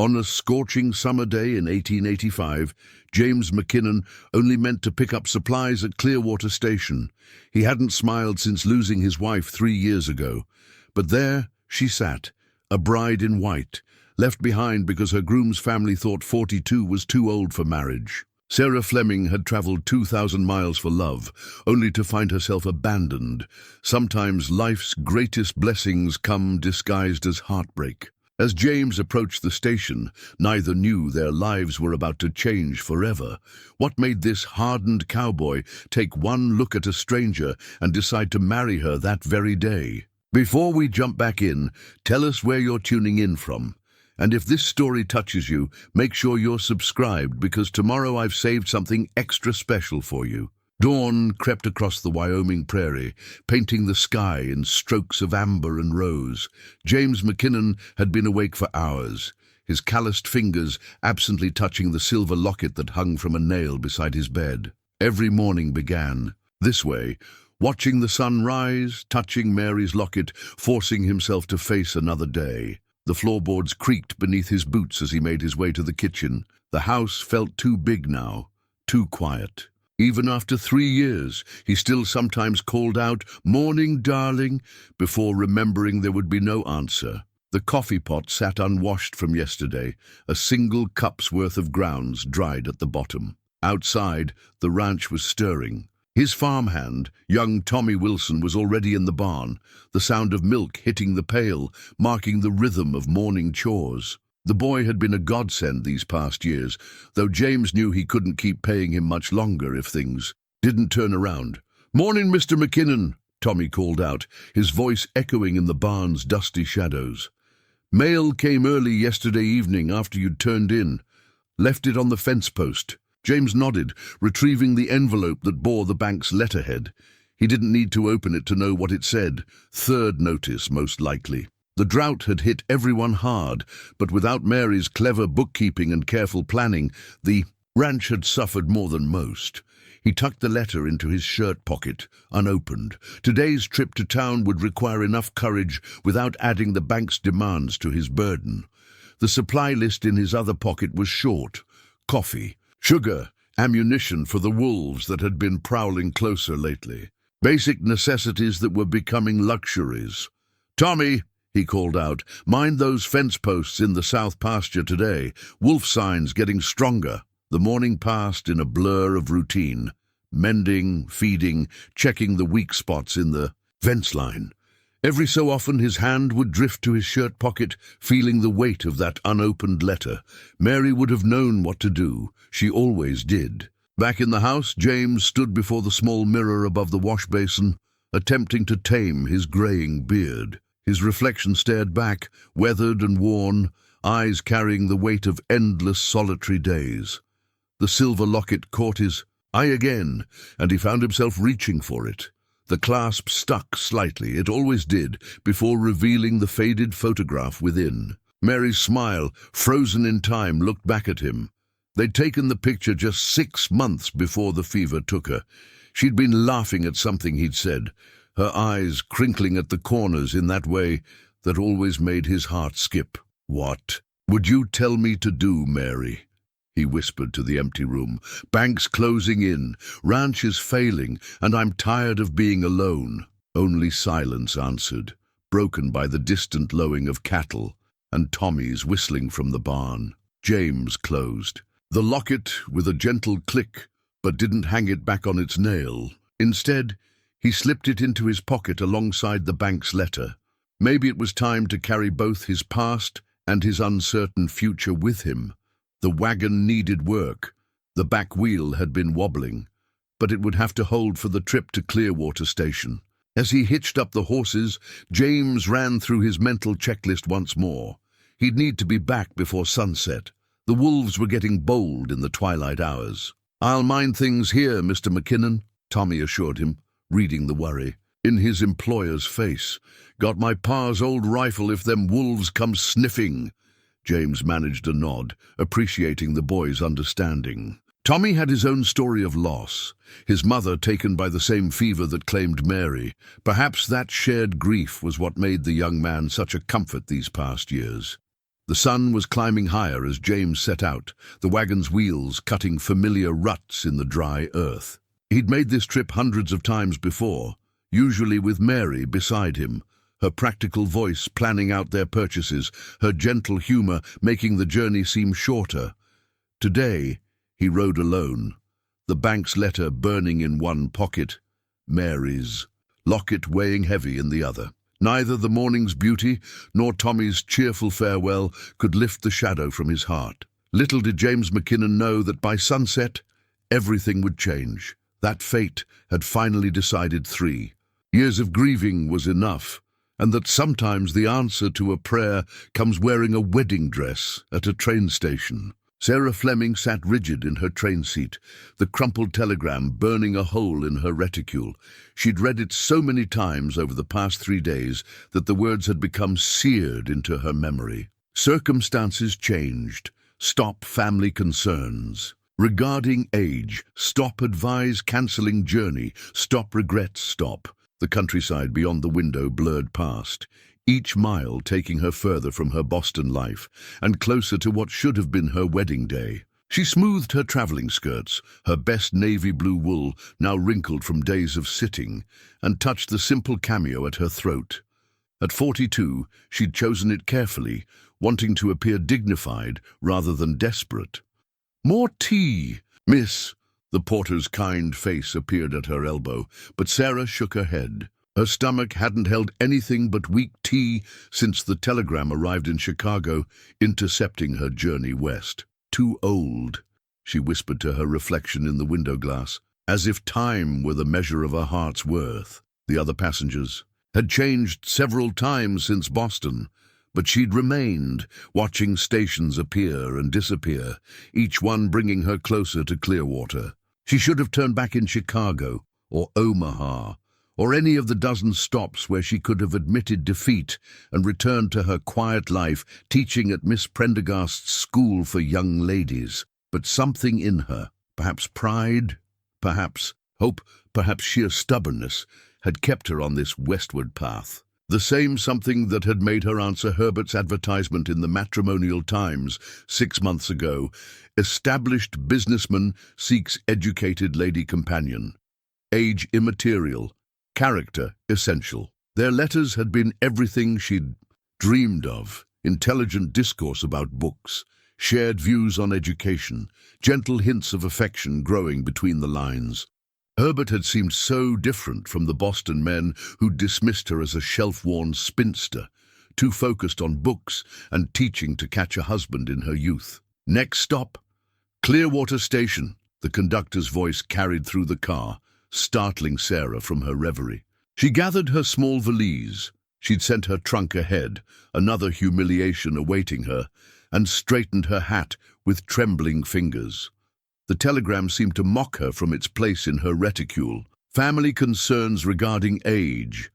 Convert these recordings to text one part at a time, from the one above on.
On a scorching summer day in 1885, James McKinnon only meant to pick up supplies at Clearwater Station. He hadn't smiled since losing his wife 3 years ago. But there she sat, a bride in white, left behind because her groom's family thought 42 was too old for marriage. Sarah Fleming had travelled 2,000 miles for love, only to find herself abandoned. Sometimes life's greatest blessings come disguised as heartbreak. As James approached the station, neither knew their lives were about to change forever. What made this hardened cowboy take one look at a stranger and decide to marry her that very day? Before we jump back in, tell us where you're tuning in from. And if this story touches you, make sure you're subscribed, because tomorrow I've saved something extra special for you. Dawn crept across the Wyoming prairie, painting the sky in strokes of amber and rose. James McKinnon had been awake for hours, his calloused fingers absently touching the silver locket that hung from a nail beside his bed. Every morning began this way, watching the sun rise, touching Mary's locket, forcing himself to face another day. The floorboards creaked beneath his boots as he made his way to the kitchen. The house felt too big now, too quiet. Even after 3 years, he still sometimes called out, "Morning, darling," before remembering there would be no answer. The coffee pot sat unwashed from yesterday, a single cup's worth of grounds dried at the bottom. Outside, the ranch was stirring. His farmhand, young Tommy Wilson, was already in the barn, the sound of milk hitting the pail, marking the rhythm of morning chores. The boy had been a godsend these past years, though James knew he couldn't keep paying him much longer if things didn't turn around. "Morning, Mr. McKinnon," Tommy called out, his voice echoing in the barn's dusty shadows. "Mail came early yesterday evening after you'd turned in. Left it on the fence post." James nodded, retrieving the envelope that bore the bank's letterhead. He didn't need to open it to know what it said. Third notice, most likely. The drought had hit everyone hard, but without Mary's clever bookkeeping and careful planning, the ranch had suffered more than most. He tucked the letter into his shirt pocket, unopened. Today's trip to town would require enough courage without adding the bank's demands to his burden. The supply list in his other pocket was short: coffee, sugar, ammunition for the wolves that had been prowling closer lately. Basic necessities that were becoming luxuries. "Tommy," he called out, "mind those fence posts in the south pasture today. Wolf signs getting stronger." The morning passed in a blur of routine. Mending, feeding, checking the weak spots in the fence line. Every so often his hand would drift to his shirt pocket, feeling the weight of that unopened letter. Mary would have known what to do. She always did. Back in the house, James stood before the small mirror above the wash basin, attempting to tame his graying beard. His reflection stared back, weathered and worn, eyes carrying the weight of endless solitary days. The silver locket caught his eye again, and he found himself reaching for it. The clasp stuck slightly, it always did, before revealing the faded photograph within. Mary's smile, frozen in time, looked back at him. They'd taken the picture just 6 months before the fever took her. She'd been laughing at something he'd said, her eyes crinkling at the corners in that way that always made his heart skip. "What would you tell me to do, Mary?" he whispered to the empty room. "Bank's closing in, ranch is failing, and I'm tired of being alone." Only silence answered, broken by the distant lowing of cattle and Tommy's whistling from the barn. James closed the locket with a gentle click, but didn't hang it back on its nail. Instead, he slipped it into his pocket alongside the bank's letter. Maybe it was time to carry both his past and his uncertain future with him. The wagon needed work. The back wheel had been wobbling, but it would have to hold for the trip to Clearwater Station. As he hitched up the horses, James ran through his mental checklist once more. He'd need to be back before sunset. The wolves were getting bold in the twilight hours. "I'll mind things here, Mr. McKinnon," Tommy assured him, reading the worry in his employer's face. "Got my pa's old rifle if them wolves come sniffing." James managed a nod, appreciating the boy's understanding. Tommy had his own story of loss, his mother taken by the same fever that claimed Mary. Perhaps that shared grief was what made the young man such a comfort these past years. The sun was climbing higher as James set out, the wagon's wheels cutting familiar ruts in the dry earth. He'd made this trip hundreds of times before, usually with Mary beside him, her practical voice planning out their purchases, her gentle humor making the journey seem shorter. Today, he rode alone, the bank's letter burning in one pocket, Mary's locket weighing heavy in the other. Neither the morning's beauty nor Tommy's cheerful farewell could lift the shadow from his heart. Little did James McKinnon know that by sunset, everything would change. That fate had finally decided 3 years of grieving was enough, and that sometimes the answer to a prayer comes wearing a wedding dress at a train station. Sarah Fleming sat rigid in her train seat, the crumpled telegram burning a hole in her reticule. She'd read it so many times over the past 3 days that the words had become seared into her memory. Circumstances changed. Stop family concerns. Regarding age. Stop advise cancelling journey. Stop regret stop. The countryside beyond the window blurred past, each mile taking her further from her Boston life and closer to what should have been her wedding day. She smoothed her traveling skirts, her best navy blue wool now wrinkled from days of sitting, and touched the simple cameo at her throat. At 42, she'd chosen it carefully, wanting to appear dignified rather than desperate. "More tea, miss." The porter's kind face appeared at her elbow, but Sarah shook her head. Her stomach hadn't held anything but weak tea since the telegram arrived in Chicago, intercepting her journey west. "Too old," she whispered to her reflection in the window glass, as if time were the measure of her heart's worth. The other passengers had changed several times since Boston, but she'd remained, watching stations appear and disappear, each one bringing her closer to Clearwater. She should have turned back in Chicago, or Omaha, or any of the dozen stops where she could have admitted defeat and returned to her quiet life, teaching at Miss Prendergast's school for young ladies. But something in her, perhaps pride, perhaps hope, perhaps sheer stubbornness, had kept her on this westward path. The same something that had made her answer Herbert's advertisement in the Matrimonial Times 6 months ago. Established businessman seeks educated lady companion. Age immaterial. Character essential. Their letters had been everything she'd dreamed of. Intelligent discourse about books, shared views on education, gentle hints of affection growing between the lines. Herbert had seemed so different from the Boston men who'd dismissed her as a shelf-worn spinster, too focused on books and teaching to catch a husband in her youth. Next stop, Clearwater Station. The conductor's voice carried through the car, startling Sarah from her reverie. She gathered her small valise. She'd sent her trunk ahead, another humiliation awaiting her, and straightened her hat with trembling fingers. The telegram seemed to mock her from its place in her reticule. Family concerns regarding age.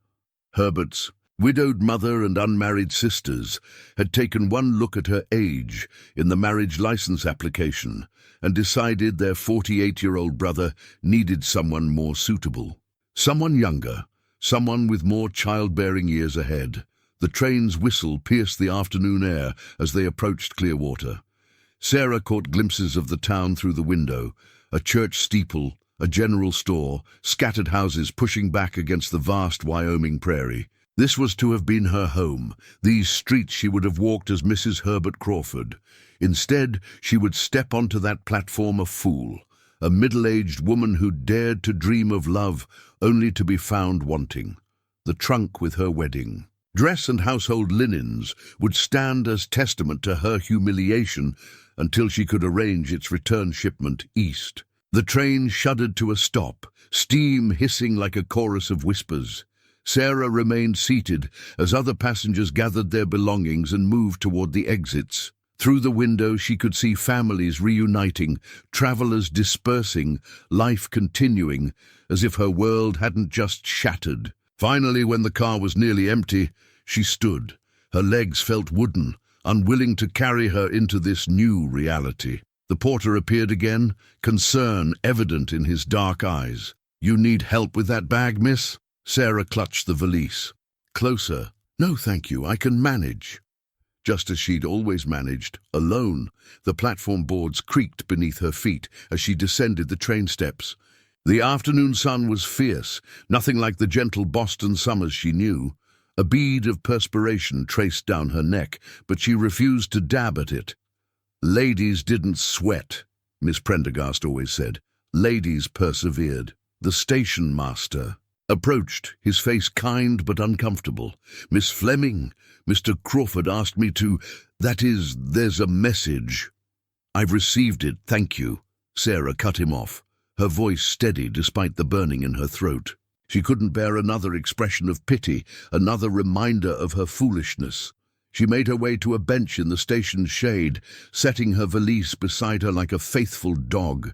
Herbert's widowed mother and unmarried sisters had taken one look at her age in the marriage license application and decided their 48-year-old brother needed someone more suitable. Someone younger, someone with more childbearing years ahead. The train's whistle pierced the afternoon air as they approached Clearwater. Sarah caught glimpses of the town through the window, a church steeple, a general store, scattered houses pushing back against the vast Wyoming prairie. This was to have been her home, these streets she would have walked as Mrs. Herbert Crawford. Instead, she would step onto that platform a fool, a middle-aged woman who dared to dream of love only to be found wanting. The trunk with her wedding. Dress and household linens would stand as testament to her humiliation until she could arrange its return shipment east. The train shuddered to a stop, steam hissing like a chorus of whispers. Sarah remained seated as other passengers gathered their belongings and moved toward the exits. Through the window she could see families reuniting, travelers dispersing, life continuing, as if her world hadn't just shattered. Finally, when the car was nearly empty, she stood. Her legs felt wooden, unwilling to carry her into this new reality. The porter appeared again, concern evident in his dark eyes. "You need help with that bag, miss?" Sarah clutched the valise. "Closer." "No, thank you, I can manage." just as she'd always managed, alone. The platform boards creaked beneath her feet as she descended the train steps. The afternoon sun was fierce, nothing like the gentle Boston summers she knew. A bead of perspiration traced down her neck, but she refused to dab at it. Ladies didn't sweat, Miss Prendergast always said. Ladies persevered. The station master approached, his face kind but uncomfortable. "Miss Fleming, Mr. Crawford asked me to... That is, there's a message." "I've received it, thank you." Sarah cut him off, her voice steady despite the burning in her throat. She couldn't bear another expression of pity, another reminder of her foolishness. She made her way to a bench in the station's shade, setting her valise beside her like a faithful dog.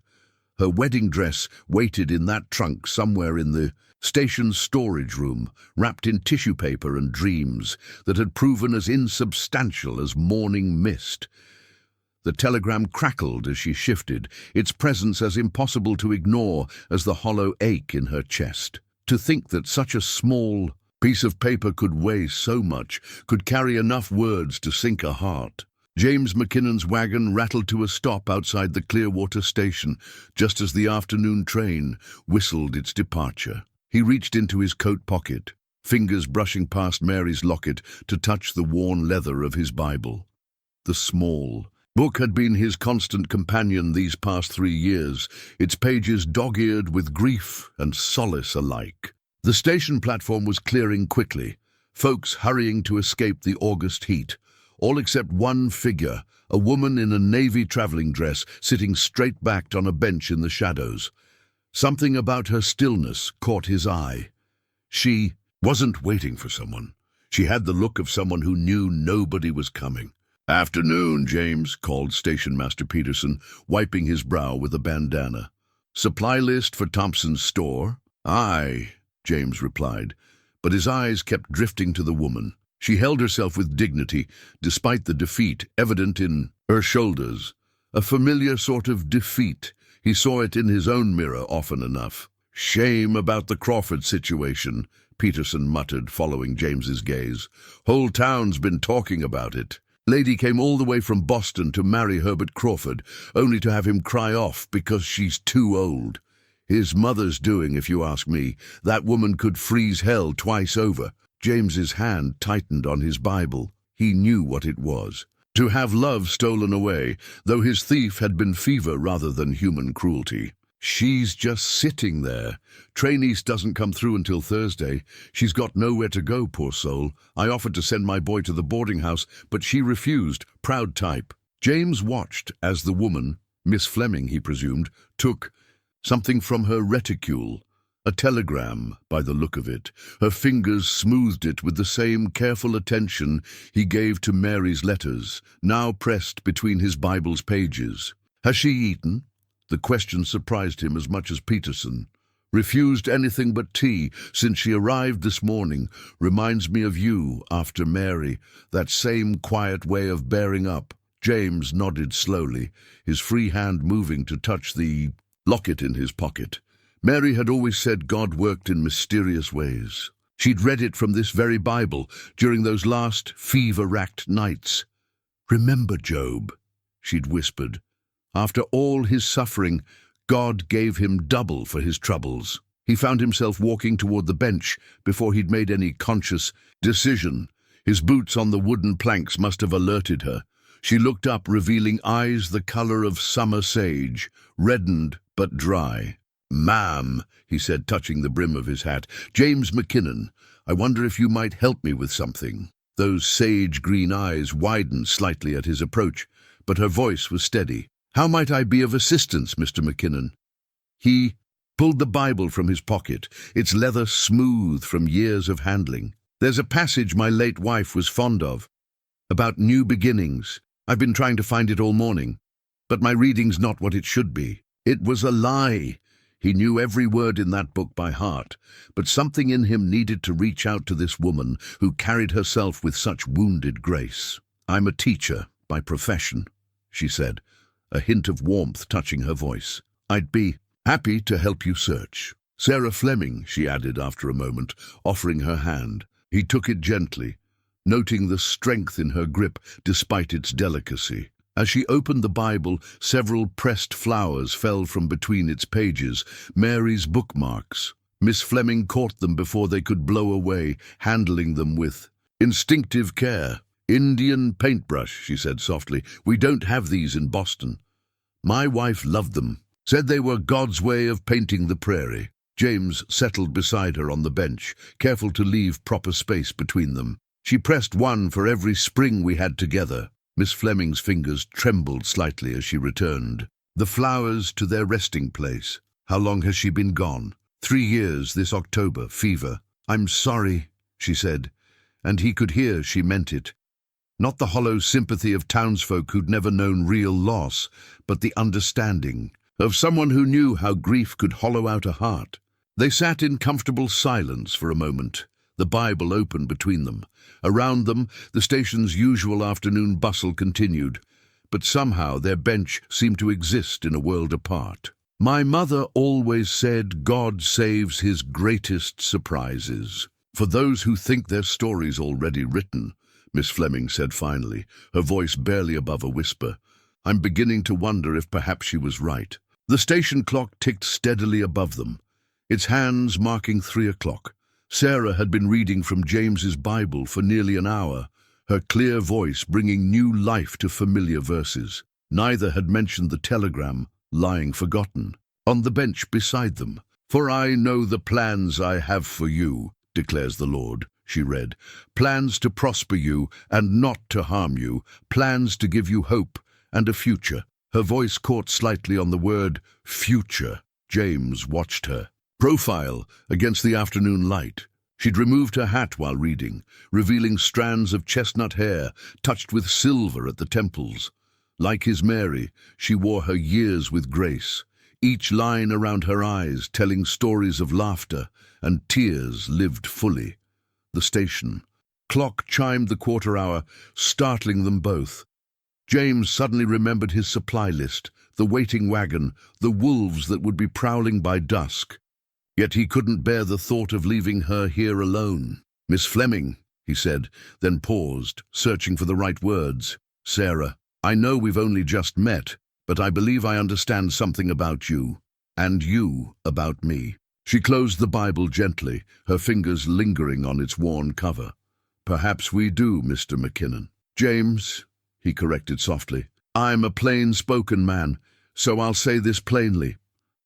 Her wedding dress waited in that trunk somewhere in the station's storage room, wrapped in tissue paper and dreams that had proven as insubstantial as morning mist. The telegram crackled as she shifted, its presence as impossible to ignore as the hollow ache in her chest. To think that such a small piece of paper could weigh so much, could carry enough words to sink a heart. James McKinnon's wagon rattled to a stop outside the Clearwater Station, just as the afternoon train whistled its departure. He reached into his coat pocket, fingers brushing past Mary's locket to touch the worn leather of his Bible. The small book had been his constant companion these past 3 years, its pages dog-eared with grief and solace alike. The station platform was clearing quickly, folks hurrying to escape the August heat, all except one figure, a woman in a navy traveling dress sitting straight-backed on a bench in the shadows. Something about her stillness caught his eye. She wasn't waiting for someone. She had the look of someone who knew nobody was coming. "Afternoon, James," called Station Master Peterson, wiping his brow with a bandana. "Supply list for Thompson's store?" "Aye," James replied, but his eyes kept drifting to the woman. She held herself with dignity, despite the defeat evident in her shoulders. A familiar sort of defeat. He saw it in his own mirror often enough. "Shame about the Crawford situation," Peterson muttered, following James's gaze. "Whole town's been talking about it. Lady came all the way from Boston to marry Herbert Crawford, only to have him cry off because she's too old. His mother's doing, if you ask me. That woman could freeze hell twice over." James's hand tightened on his Bible. He knew what it was. To have love stolen away, though his thief had been fever rather than human cruelty. "She's just sitting there. Train East doesn't come through until Thursday. She's got nowhere to go, poor soul. I offered to send my boy to the boarding house, but she refused. Proud type." James watched as the woman, Miss Fleming he presumed, took something from her reticule. A telegram, by the look of it. Her fingers smoothed it with the same careful attention he gave to Mary's letters, now pressed between his Bible's pages. "Has she eaten?" The question surprised him as much as Peterson. "Refused anything but tea since she arrived this morning. Reminds me of you after Mary, that same quiet way of bearing up." James nodded slowly, his free hand moving to touch the locket in his pocket. Mary had always said God worked in mysterious ways. She'd read it from this very Bible during those last fever-racked nights. "Remember Job," she'd whispered. After all his suffering, God gave him double for his troubles. He found himself walking toward the bench before he'd made any conscious decision. His boots on the wooden planks must have alerted her. She looked up, revealing eyes the color of summer sage, reddened but dry. "Ma'am," he said, touching the brim of his hat, "James McKinnon. I wonder if you might help me with something." Those sage-green eyes widened slightly at his approach, but her voice was steady. "How might I be of assistance, Mr. McKinnon?" He pulled the Bible from his pocket, its leather smooth from years of handling. "There's a passage my late wife was fond of, about new beginnings. I've been trying to find it all morning, but my reading's not what it should be." It was a lie. He knew every word in that book by heart, but something in him needed to reach out to this woman who carried herself with such wounded grace. "I'm a teacher by profession," she said, a hint of warmth touching her voice. "I'd be happy to help you search." "Sarah Fleming," she added after a moment, offering her hand. He took it gently. noting the strength in her grip despite its delicacy. As she opened the Bible, several pressed flowers fell from between its pages, Mary's bookmarks. Miss Fleming caught them before they could blow away, handling them with instinctive care. "Indian paintbrush," she said softly. "We don't have these in Boston. My wife loved them. Said they were God's way of painting the prairie." James settled beside her on the bench, careful to leave proper space between them. "She pressed one for every spring we had together." Miss Fleming's fingers trembled slightly as she returned. "The flowers to their resting place. How long has she been gone?" 3 years this October, fever." "I'm sorry," she said, and he could hear she meant it. Not the hollow sympathy of townsfolk who'd never known real loss, but the understanding of someone who knew how grief could hollow out a heart. They sat in comfortable silence for a moment, the Bible open between them. Around them, the station's usual afternoon bustle continued, but somehow their bench seemed to exist in a world apart. "My mother always said God saves his greatest surprises for those who think their story's already written," Miss Fleming said finally, her voice barely above a whisper. "I'm beginning to wonder if perhaps she was right." The station clock ticked steadily above them, its hands marking 3 o'clock. Sarah had been reading from James's Bible for nearly an hour, her clear voice bringing new life to familiar verses. Neither had mentioned the telegram, lying forgotten, on the bench beside them. "For I know the plans I have for you, declares the Lord," she read. "Plans to prosper you and not to harm you, plans to give you hope and a future." Her voice caught slightly on the word future. James watched her profile against the afternoon light. She'd removed her hat while reading, revealing strands of chestnut hair touched with silver at the temples. Like his Mary, she wore her years with grace, each line around her eyes telling stories of laughter and tears lived fully. The station clock chimed the quarter hour, startling them both. James suddenly remembered his supply list, the waiting wagon, the wolves that would be prowling by dusk. Yet he couldn't bear the thought of leaving her here alone. "Miss Fleming," he said, then paused, searching for the right words. "Sarah, I know we've only just met, but I believe I understand something about you, and you about me." She closed the Bible gently, her fingers lingering on its worn cover. "Perhaps we do, Mr. McKinnon." "James," he corrected softly, "I'm a plain-spoken man, so I'll say this plainly.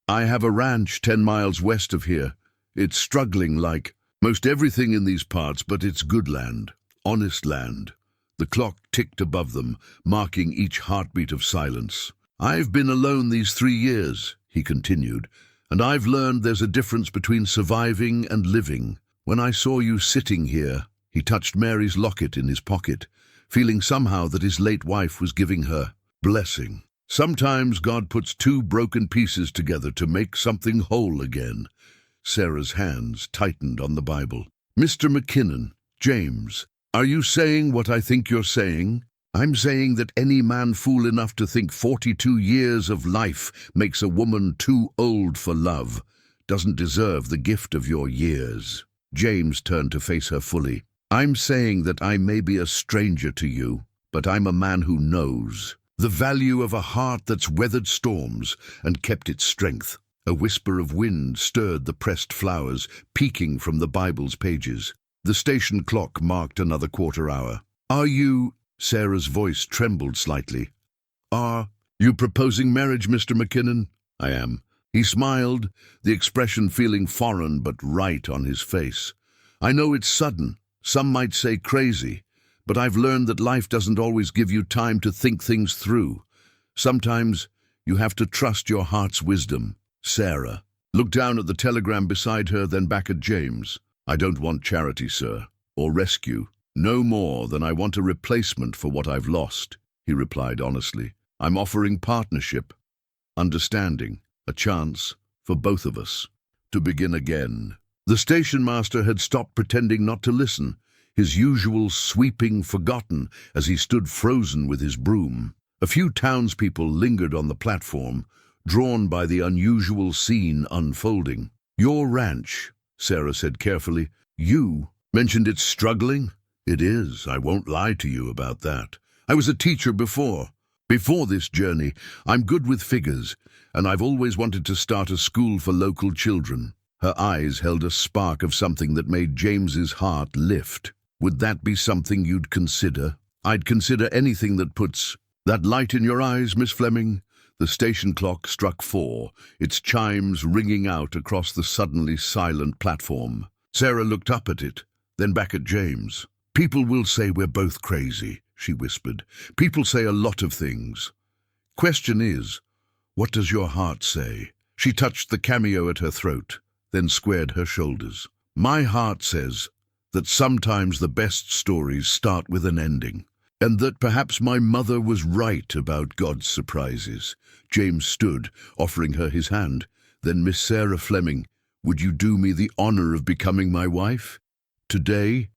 I have a ranch 10 miles west of here. It's struggling like most everything in these parts, but it's good land, honest land." The clock ticked above them, marking each heartbeat of silence. "I've been alone these 3 years," he continued, "and I've learned there's a difference between surviving and living. When I saw you sitting here," he touched Mary's locket in his pocket, feeling somehow that his late wife was giving her blessing. "Sometimes God puts 2 broken pieces together to make something whole again." Sarah's hands tightened on the Bible. "Mr. McKinnon, James, are you saying what I think you're saying?" "I'm saying that any man fool enough to think 42 years of life makes a woman too old for love doesn't deserve the gift of your years." James turned to face her fully. "I'm saying that I may be a stranger to you, but I'm a man who knows the value of a heart that's weathered storms and kept its strength." A whisper of wind stirred the pressed flowers, peeking from the Bible's pages. The station clock marked another quarter hour. "Are you—" Sarah's voice trembled slightly. "Are you proposing marriage, Mr. McKinnon?" "I am." He smiled, the expression feeling foreign but right on his face. "I know it's sudden, some might say crazy, but I've learned that life doesn't always give you time to think things through. Sometimes you have to trust your heart's wisdom." Sarah looked down at the telegram beside her, then back at James. "I don't want charity, sir, or rescue. No more than I want a replacement for what I've lost," he replied honestly. "I'm offering partnership, understanding, a chance for both of us to begin again." The station master had stopped pretending not to listen, his usual sweeping forgotten as he stood frozen with his broom. A few townspeople lingered on the platform, drawn by the unusual scene unfolding. "Your ranch," Sarah said carefully. "You mentioned it's struggling?" It is. I won't lie to you about that. I was a teacher before. Before this journey, I'm good with figures, and I've always wanted to start a school for local children. Her eyes held a spark of something that made James's heart lift. Would that be something you'd consider? I'd consider anything that puts that light in your eyes, Miss Fleming. The station clock struck 4, its chimes ringing out across the suddenly silent platform. Sarah looked up at it, then back at James. People will say we're both crazy, she whispered. People say a lot of things. Question is, what does your heart say? She touched the cameo at her throat, then squared her shoulders. My heart says that sometimes the best stories start with an ending, and that perhaps my mother was right about God's surprises. James stood, offering her his hand. Then, Miss Sarah Fleming, would you do me the honor of becoming my wife? Today,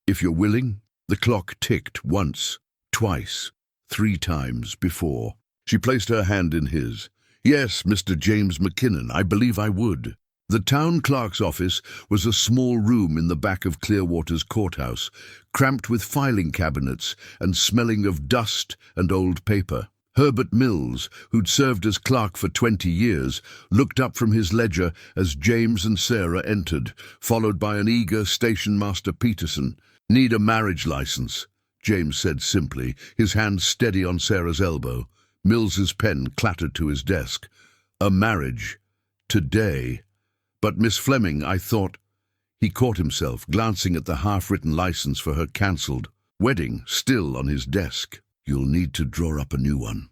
if you're willing? The clock ticked once, twice, 3 times before. She placed her hand in his. Yes, Mr. James McKinnon, I believe I would. The town clerk's office was a small room in the back of Clearwater's courthouse, cramped with filing cabinets and smelling of dust and old paper. Herbert Mills, who'd served as clerk for 20 years, looked up from his ledger as James and Sarah entered, followed by an eager station master Peterson. Need a marriage license, James said simply, his hand steady on Sarah's elbow. Mills's pen clattered to his desk. A marriage. Today. But Miss Fleming, I thought... He caught himself, glancing at the half-written license for her cancelled wedding still on his desk. You'll need to draw up a new one,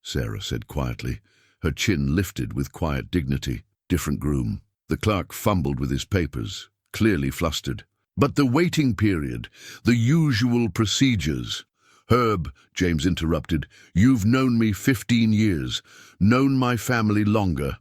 Sarah said quietly, her chin lifted with quiet dignity. Different groom. The clerk fumbled with his papers, clearly flustered. But the waiting period, the usual procedures... Herb, James interrupted, you've known me 15 years, known my family longer.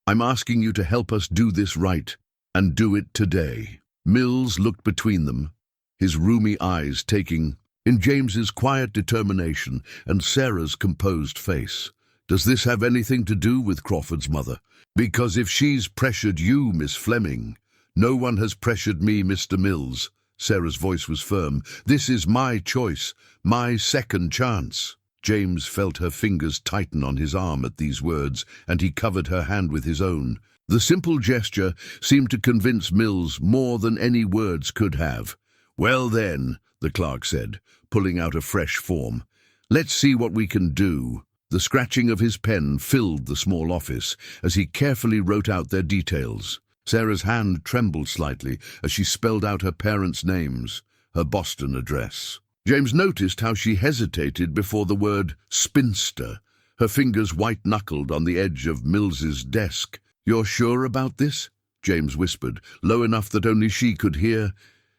I'm asking you to help us do this right, and do it today. Mills looked between them, his roomy eyes taking in James's quiet determination and Sarah's composed face. Does this have anything to do with Crawford's mother? Because if she's pressured you, Miss Fleming, no one has pressured me, Mr. Mills. Sarah's voice was firm. This is my choice, my second chance. James felt her fingers tighten on his arm at these words, and he covered her hand with his own. The simple gesture seemed to convince Mills more than any words could have. Well then, the clerk said, pulling out a fresh form. Let's see what we can do. The scratching of his pen filled the small office as he carefully wrote out their details. Sarah's hand trembled slightly as she spelled out her parents' names, her Boston address. James noticed how she hesitated before the word spinster, her fingers white-knuckled on the edge of Mills's desk. You're sure about this? James whispered, low enough that only she could hear.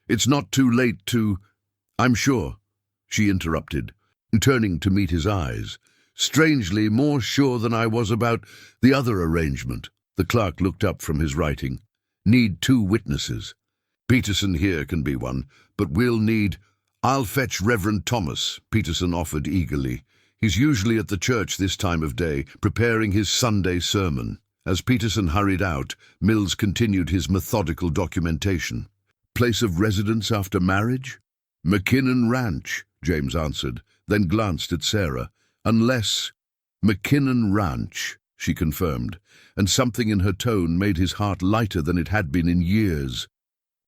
It's not too late to... I'm sure, she interrupted, turning to meet his eyes. Strangely more sure than I was about the other arrangement. The clerk looked up from his writing. Need 2 witnesses. Peterson here can be one, but we'll need... I'll fetch Reverend Thomas, Peterson offered eagerly. He's usually at the church this time of day, preparing his Sunday sermon. As Peterson hurried out, Mills continued his methodical documentation. Place of residence after marriage? McKinnon Ranch, James answered, then glanced at Sarah. Unless... McKinnon Ranch, she confirmed, and something in her tone made his heart lighter than it had been in years.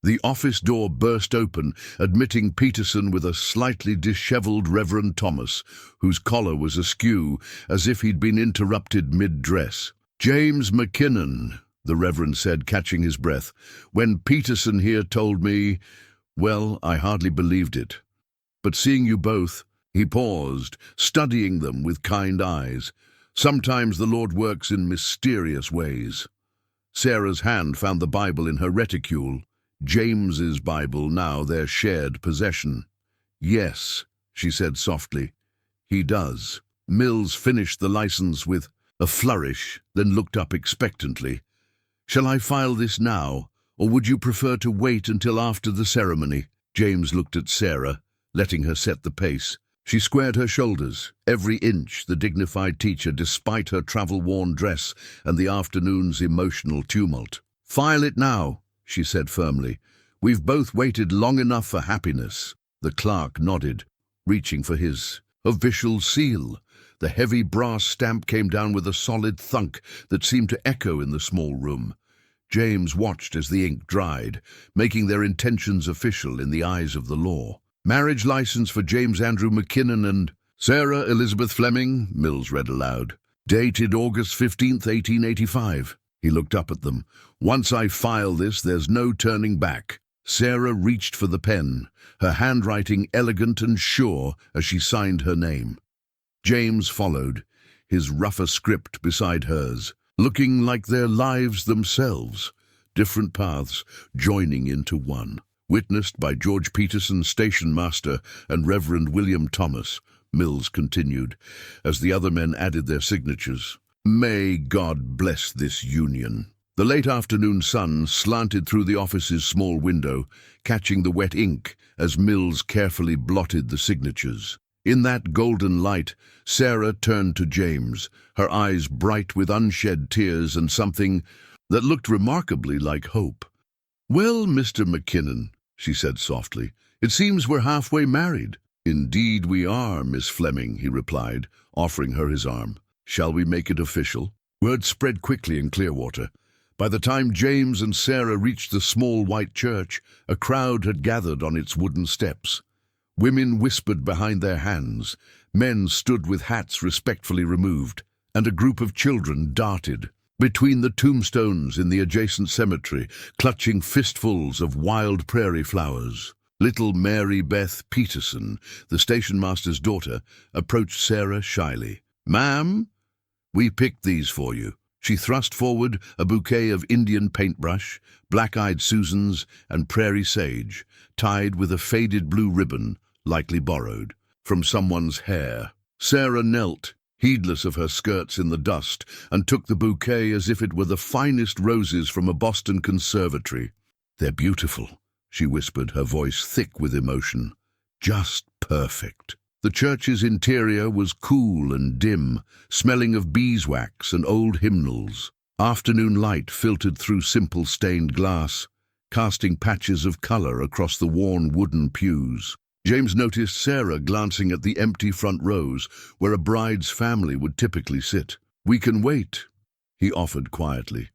The office door burst open, admitting Peterson with a slightly dishevelled Reverend Thomas, whose collar was askew, as if he'd been interrupted mid-dress. James McKinnon, the Reverend said, catching his breath. When Peterson here told me, well, I hardly believed it. But seeing you both, he paused, studying them with kind eyes. Sometimes the Lord works in mysterious ways. Sarah's hand found the Bible in her reticule, James's Bible now their shared possession. Yes, she said softly, he does. Mills finished the license with a flourish, then looked up expectantly. Shall I file this now, or would you prefer to wait until after the ceremony? James looked at Sarah, letting her set the pace. She squared her shoulders, every inch the dignified teacher despite her travel-worn dress and the afternoon's emotional tumult. File it now, she said firmly. We've both waited long enough for happiness. The clerk nodded, reaching for his official seal. The heavy brass stamp came down with a solid thunk that seemed to echo in the small room. James watched as the ink dried, making their intentions official in the eyes of the law. Marriage license for James Andrew McKinnon and Sarah Elizabeth Fleming, Mills read aloud. Dated August 15th, 1885. He looked up at them. Once I file this, there's no turning back. Sarah reached for the pen, her handwriting elegant and sure as she signed her name. James followed, his rougher script beside hers, looking like their lives themselves, different paths joining into one. Witnessed by George Peterson, station master, and Reverend William Thomas, Mills continued, as the other men added their signatures. May God bless this union. The late afternoon sun slanted through the office's small window, catching the wet ink as Mills carefully blotted the signatures. In that golden light, Sarah turned to James, her eyes bright with unshed tears and something that looked remarkably like hope. Well, Mr. McKinnon, she said softly, it seems we're halfway married. Indeed we are, Miss Fleming, he replied, offering her his arm. Shall we make it official? Word spread quickly in Clearwater. By the time James and Sarah reached the small white church, a crowd had gathered on its wooden steps. Women whispered behind their hands, men stood with hats respectfully removed, and a group of children darted between the tombstones in the adjacent cemetery, clutching fistfuls of wild prairie flowers. Little Mary Beth Peterson, the station master's daughter, approached Sarah shyly. Ma'am, we picked these for you. She thrust forward a bouquet of Indian paintbrush, black-eyed Susans, and prairie sage, tied with a faded blue ribbon, likely borrowed from someone's hair. Sarah knelt, heedless of her skirts in the dust, and took the bouquet as if it were the finest roses from a Boston conservatory. They're beautiful, she whispered, her voice thick with emotion. Just perfect. The church's interior was cool and dim, smelling of beeswax and old hymnals. Afternoon light filtered through simple stained glass, casting patches of color across the worn wooden pews. James noticed Sarah glancing at the empty front rows where a bride's family would typically sit. We can wait, he offered quietly.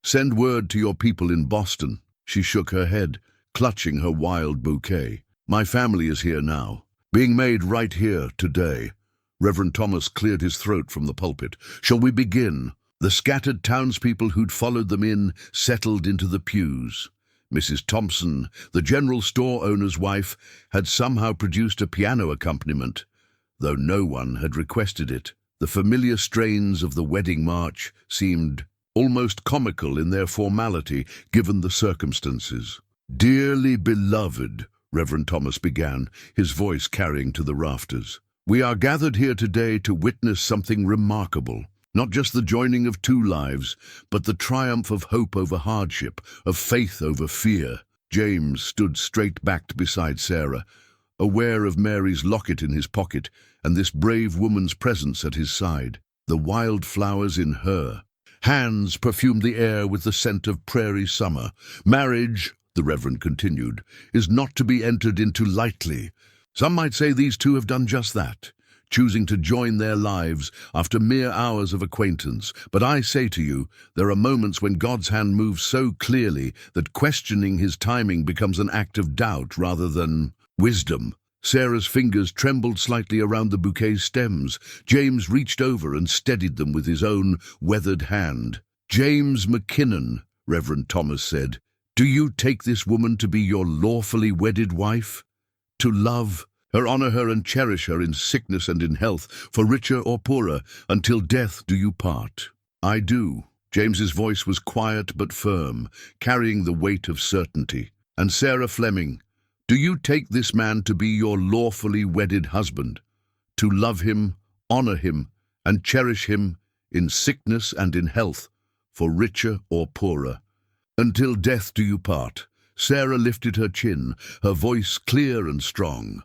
Send word to your people in Boston. She shook her head, clutching her wild bouquet. My family is here now. Being made right here, today. Reverend Thomas cleared his throat from the pulpit. Shall we begin? The scattered townspeople who'd followed them in settled into the pews. Mrs. Thompson, the general store owner's wife, had somehow produced a piano accompaniment, though no one had requested it. The familiar strains of the wedding march seemed almost comical in their formality, given the circumstances. Dearly beloved, Reverend Thomas began, his voice carrying to the rafters. We are gathered here today to witness something remarkable. Not just the joining of two lives, but the triumph of hope over hardship, of faith over fear. James stood straight-backed beside Sarah, aware of Mary's locket in his pocket and this brave woman's presence at his side. The wild flowers in her hands perfumed the air with the scent of prairie summer. Marriage, the Reverend continued, is not to be entered into lightly. Some might say these two have done just that, choosing to join their lives after mere hours of acquaintance. But I say to you, there are moments when God's hand moves so clearly that questioning his timing becomes an act of doubt rather than wisdom. Sarah's fingers trembled slightly around the bouquet's stems. James reached over and steadied them with his own weathered hand. James McKinnon, Reverend Thomas said, do you take this woman to be your lawfully wedded wife? To love her, honor her, and cherish her in sickness and in health, for richer or poorer, until death do you part? I do. James's voice was quiet but firm, carrying the weight of certainty. And Sarah Fleming, do you take this man to be your lawfully wedded husband? To love him, honor him, and cherish him in sickness and in health, for richer or poorer, until death do you part? Sarah lifted her chin, her voice clear and strong.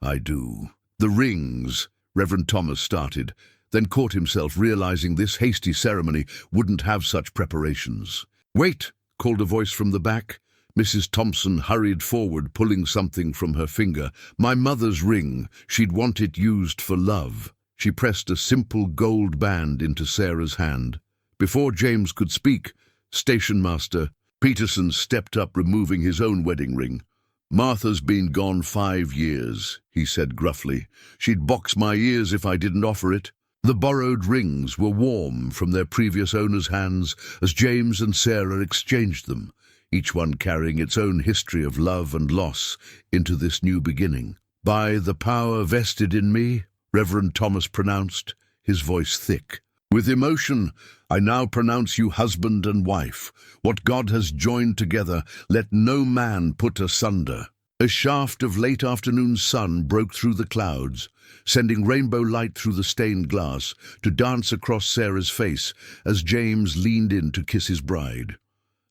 I do. The rings, Reverend Thomas started, then caught himself, realizing this hasty ceremony wouldn't have such preparations. Wait, called a voice from the back. Mrs. Thompson hurried forward, pulling something from her finger. "My mother's ring. She'd want it used for love." She pressed a simple gold band into Sarah's hand. Before James could speak, Station Master Peterson stepped up, removing his own wedding ring. "Martha's been gone 5 years," he said gruffly. "She'd box my ears if I didn't offer it." The borrowed rings were warm from their previous owner's hands as James and Sarah exchanged them, each one carrying its own history of love and loss into this new beginning. "By the power vested in me," Reverend Thomas pronounced, his voice thick, "with emotion, I now pronounce you husband and wife. What God has joined together, let no man put asunder." A shaft of late afternoon sun broke through the clouds, sending rainbow light through the stained glass to dance across Sarah's face as James leaned in to kiss his bride.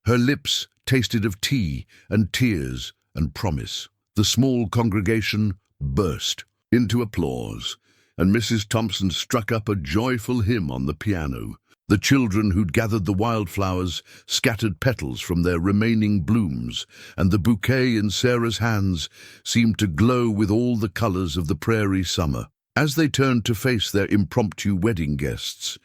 Her lips tasted of tea and tears and promise. The small congregation burst into applause, and Mrs. Thompson struck up a joyful hymn on the piano. The children who'd gathered the wildflowers scattered petals from their remaining blooms, and the bouquet in Sarah's hands seemed to glow with all the colors of the prairie summer. As they turned to face their impromptu wedding guests,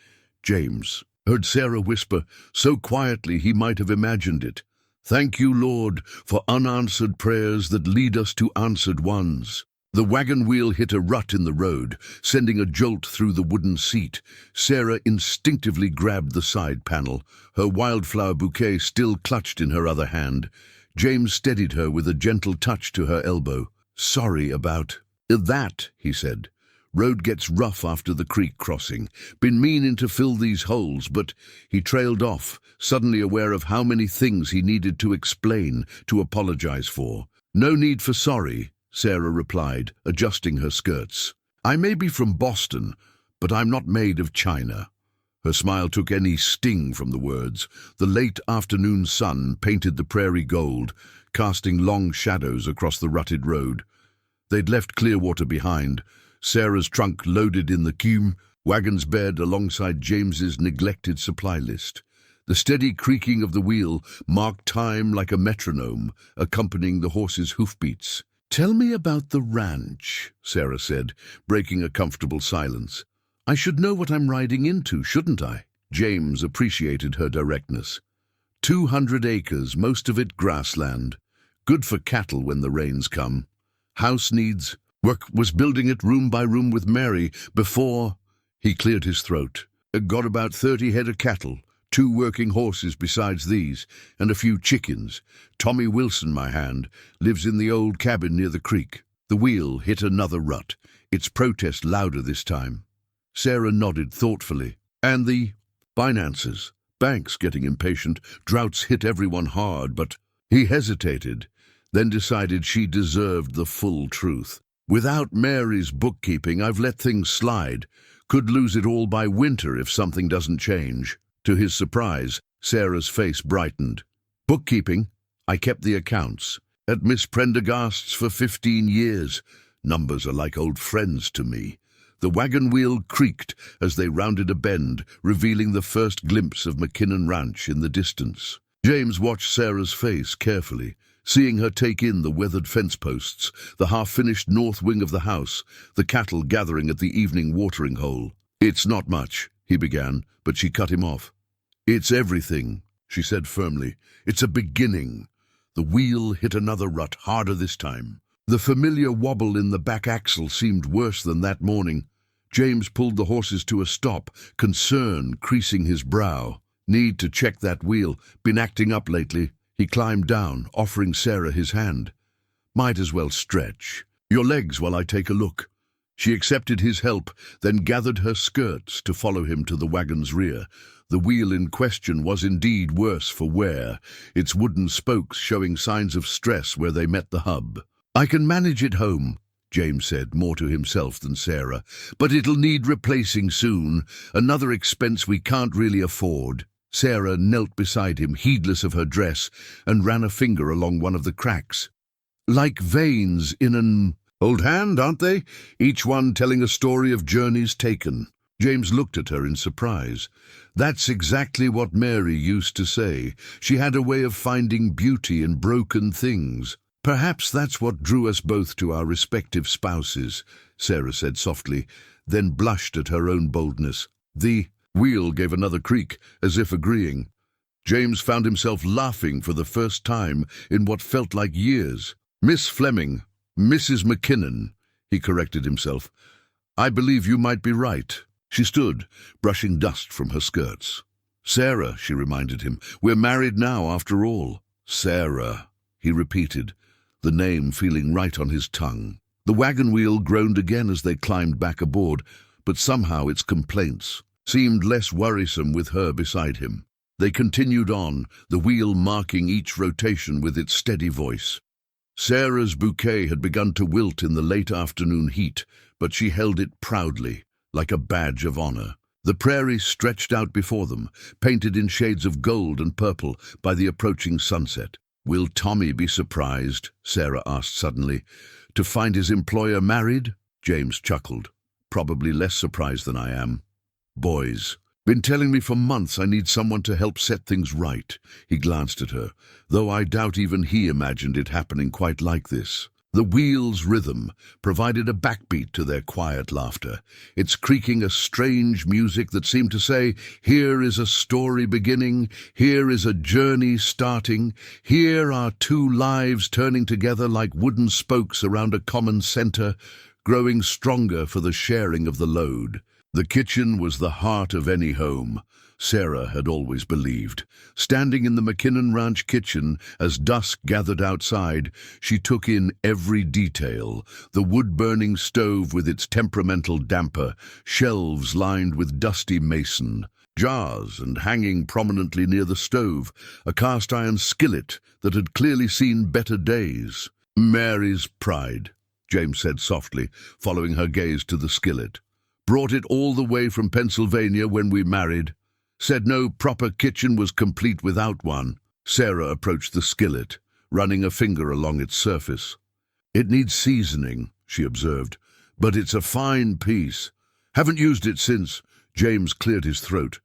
James heard Sarah whisper, so quietly he might have imagined it, "Thank you, Lord, for unanswered prayers that lead us to answered ones." The wagon wheel hit a rut in the road, sending a jolt through the wooden seat. Sarah instinctively grabbed the side panel, her wildflower bouquet still clutched in her other hand. James steadied her with a gentle touch to her elbow. "Sorry about that," he said. "Road gets rough after the creek crossing. Been meaning to fill these holes," but he trailed off, suddenly aware of how many things he needed to explain, to apologize for. "No need for sorry," Sarah replied, adjusting her skirts. "I may be from Boston, but I'm not made of china." Her smile took any sting from the words. The late afternoon sun painted the prairie gold, casting long shadows across the rutted road. They'd left Clearwater behind, Sarah's trunk loaded in the cume, wagon's bed alongside James's neglected supply list. The steady creaking of the wheel marked time like a metronome, accompanying the horse's hoofbeats. "Tell me about the ranch," Sarah said, breaking a comfortable silence. "I should know what I'm riding into, shouldn't I?" James appreciated her directness. 200 acres, most of it grassland. Good for cattle when the rains come. House needs work. Was building it room by room with Mary before. He cleared his throat. Got about 30 head of cattle, 2 working horses besides these, and a few chickens. Tommy Wilson, my hand, lives in the old cabin near the creek. The wheel hit another rut, its protest louder this time. Sarah nodded thoughtfully. "And the finances? Banks getting impatient. Droughts hit everyone hard, but..." He hesitated, then decided she deserved the full truth. "Without Mary's bookkeeping, I've let things slide. Could lose it all by winter if something doesn't change." To his surprise, Sarah's face brightened. "Bookkeeping? I kept the accounts. At Miss Prendergast's for 15 years. Numbers are like old friends to me." The wagon wheel creaked as they rounded a bend, revealing the first glimpse of McKinnon Ranch in the distance. James watched Sarah's face carefully, seeing her take in the weathered fence posts, the half-finished north wing of the house, the cattle gathering at the evening watering hole. "It's not much," he began, but she cut him off. "It's everything," she said firmly. "It's a beginning." The wheel hit another rut, harder this time. The familiar wobble in the back axle seemed worse than that morning. James pulled the horses to a stop, concern creasing his brow. "Need to check that wheel. Been acting up lately." He climbed down, offering Sarah his hand. "Might as well stretch. Your legs while I take a look." She accepted his help, then gathered her skirts to follow him to the wagon's rear. The wheel in question was indeed worse for wear, its wooden spokes showing signs of stress where they met the hub. "I can manage it home," James said, more to himself than Sarah, "but it'll need replacing soon, another expense we can't really afford." Sarah knelt beside him, heedless of her dress, and ran a finger along one of the cracks. "Like veins in an old hand, aren't they? Each one telling a story of journeys taken." James looked at her in surprise. That's exactly what Mary used to say. She had a way of finding beauty in broken things. Perhaps that's what drew us both to our respective spouses, Sarah said softly, then blushed at her own boldness. The wheel gave another creak, as if agreeing. James found himself laughing for the first time in what felt like years. Miss Fleming, Mrs. McKinnon, he corrected himself. I believe you might be right. She stood, brushing dust from her skirts. Sarah, she reminded him, we're married now after all. Sarah, he repeated, the name feeling right on his tongue. The wagon wheel groaned again as they climbed back aboard, but somehow its complaints seemed less worrisome with her beside him. They continued on, the wheel marking each rotation with its steady voice. Sarah's bouquet had begun to wilt in the late afternoon heat, but she held it proudly, like a badge of honor. The prairie stretched out before them, painted in shades of gold and purple by the approaching sunset. Will Tommy be surprised, Sarah asked suddenly, to find his employer married? James chuckled. Probably less surprised than I am. Boys. Been telling me for months I need someone to help set things right. He glanced at her, though I doubt even he imagined it happening quite like this. The wheel's rhythm provided a backbeat to their quiet laughter, its creaking a strange music that seemed to say, here is a story beginning, here is a journey starting, here are two lives turning together like wooden spokes around a common center, growing stronger for the sharing of the load. The kitchen was the heart of any home, Sarah had always believed. Standing in the McKinnon Ranch kitchen, as dusk gathered outside, she took in every detail. The wood-burning stove with its temperamental damper, shelves lined with dusty mason, jars, and hanging prominently near the stove, a cast-iron skillet that had clearly seen better days. Mary's pride, James said softly, following her gaze to the skillet. Brought it all the way from Pennsylvania when we married. Said no proper kitchen was complete without one. Sarah approached the skillet, running a finger along its surface. It needs seasoning, she observed, but it's a fine piece. Haven't used it since. James cleared his throat.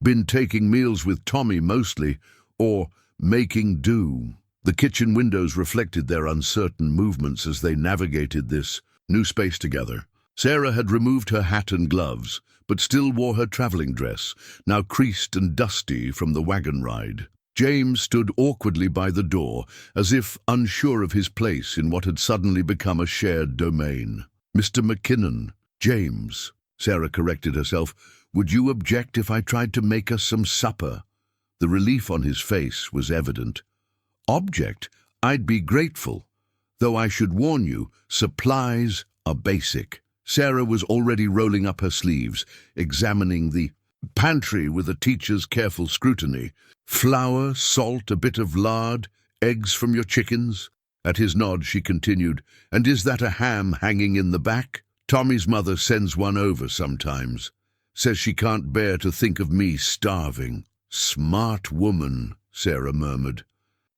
Been taking meals with Tommy mostly, or making do. The kitchen windows reflected their uncertain movements as they navigated this new space together. Sarah had removed her hat and gloves, but still wore her traveling dress, now creased and dusty from the wagon ride. James stood awkwardly by the door, as if unsure of his place in what had suddenly become a shared domain. Mr. McKinnon, James, Sarah corrected herself, would you object if I tried to make us some supper? The relief on his face was evident. Object? I'd be grateful. Though I should warn you, supplies are basic. Sarah was already rolling up her sleeves, examining the pantry with a teacher's careful scrutiny. Flour, salt, a bit of lard, eggs from your chickens? At his nod, she continued, and is that a ham hanging in the back? Tommy's mother sends one over sometimes. Says she can't bear to think of me starving. Smart woman, Sarah murmured.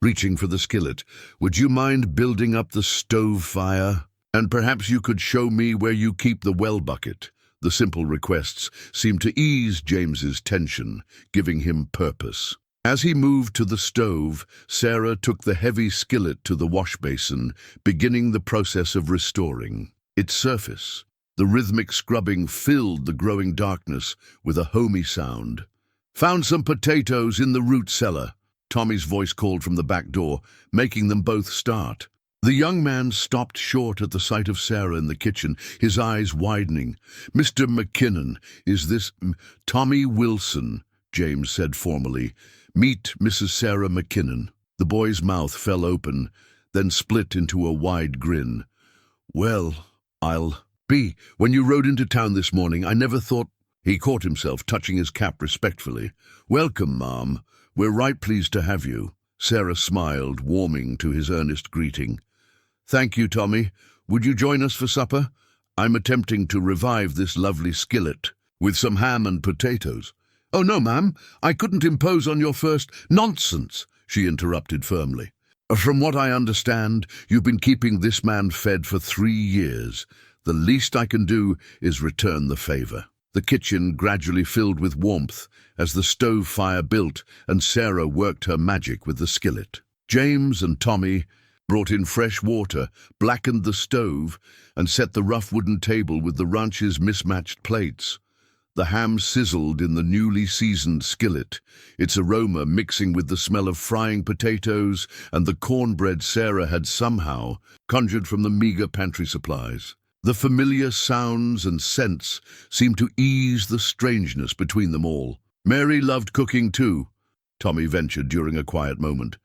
Reaching for the skillet, would you mind building up the stove fire? And perhaps you could show me where you keep the well bucket. The simple requests seemed to ease James's tension, giving him purpose. As he moved to the stove, Sarah took the heavy skillet to the wash basin, beginning the process of restoring its surface. The rhythmic scrubbing filled the growing darkness with a homey sound. Found some potatoes in the root cellar, Tommy's voice called from the back door, making them both start. The young man stopped short at the sight of Sarah in the kitchen, his eyes widening. Mr. McKinnon, is this Tommy Wilson? James said formally. Meet Mrs. Sarah McKinnon. The boy's mouth fell open, then split into a wide grin. Well, I'll be. When you rode into town this morning, I never thought... He caught himself, touching his cap respectfully. Welcome, Ma'am. We're right pleased to have you. Sarah smiled, warming to his earnest greeting. Thank you, Tommy. Would you join us for supper? I'm attempting to revive this lovely skillet with some ham and potatoes. Oh, no, ma'am. I couldn't impose on your first... Nonsense, she interrupted firmly. From what I understand, you've been keeping this man fed for 3 years. The least I can do is return the favor. The kitchen gradually filled with warmth as the stove fire built and Sarah worked her magic with the skillet. James and Tommy brought in fresh water, blackened the stove, and set the rough wooden table with the ranch's mismatched plates. The ham sizzled in the newly seasoned skillet, its aroma mixing with the smell of frying potatoes and the cornbread Sarah had somehow conjured from the meager pantry supplies. The familiar sounds and scents seemed to ease the strangeness between them all. Mary loved cooking too, Tommy ventured during a quiet moment.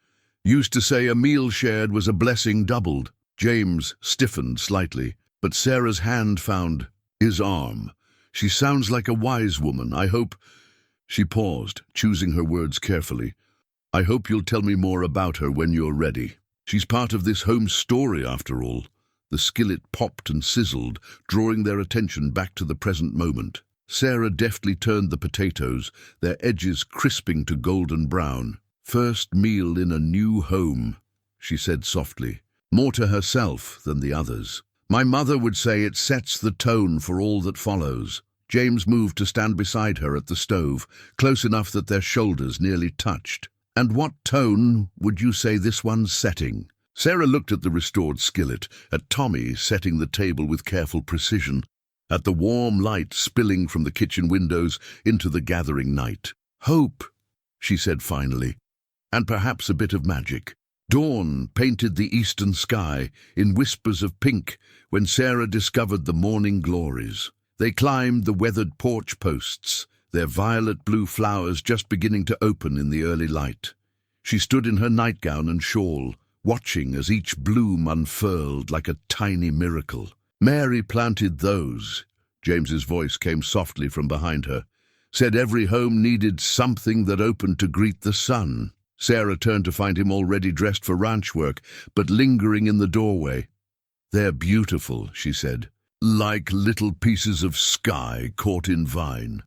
Used to say a meal shared was a blessing doubled. James stiffened slightly, but Sarah's hand found his arm. She sounds like a wise woman. I hope... She paused, choosing her words carefully. I hope you'll tell me more about her when you're ready. She's part of this home story, after all. The skillet popped and sizzled, drawing their attention back to the present moment. Sarah deftly turned the potatoes, their edges crisping to golden brown. First meal in a new home, she said softly, more to herself than the others. My mother would say it sets the tone for all that follows. James moved to stand beside her at the stove, close enough that their shoulders nearly touched. And what tone would you say this one's setting? Sarah looked at the restored skillet, at Tommy setting the table with careful precision, at the warm light spilling from the kitchen windows into the gathering night. Hope, she said finally, and perhaps a bit of magic. Dawn painted the eastern sky in whispers of pink when Sarah discovered the morning glories. They climbed the weathered porch posts, their violet-blue flowers just beginning to open in the early light. She stood in her nightgown and shawl, watching as each bloom unfurled like a tiny miracle. Mary planted those, James's voice came softly from behind her, said every home needed something that opened to greet the sun. Sarah turned to find him already dressed for ranch work, but lingering in the doorway. They're beautiful, she said, like little pieces of sky caught in vine.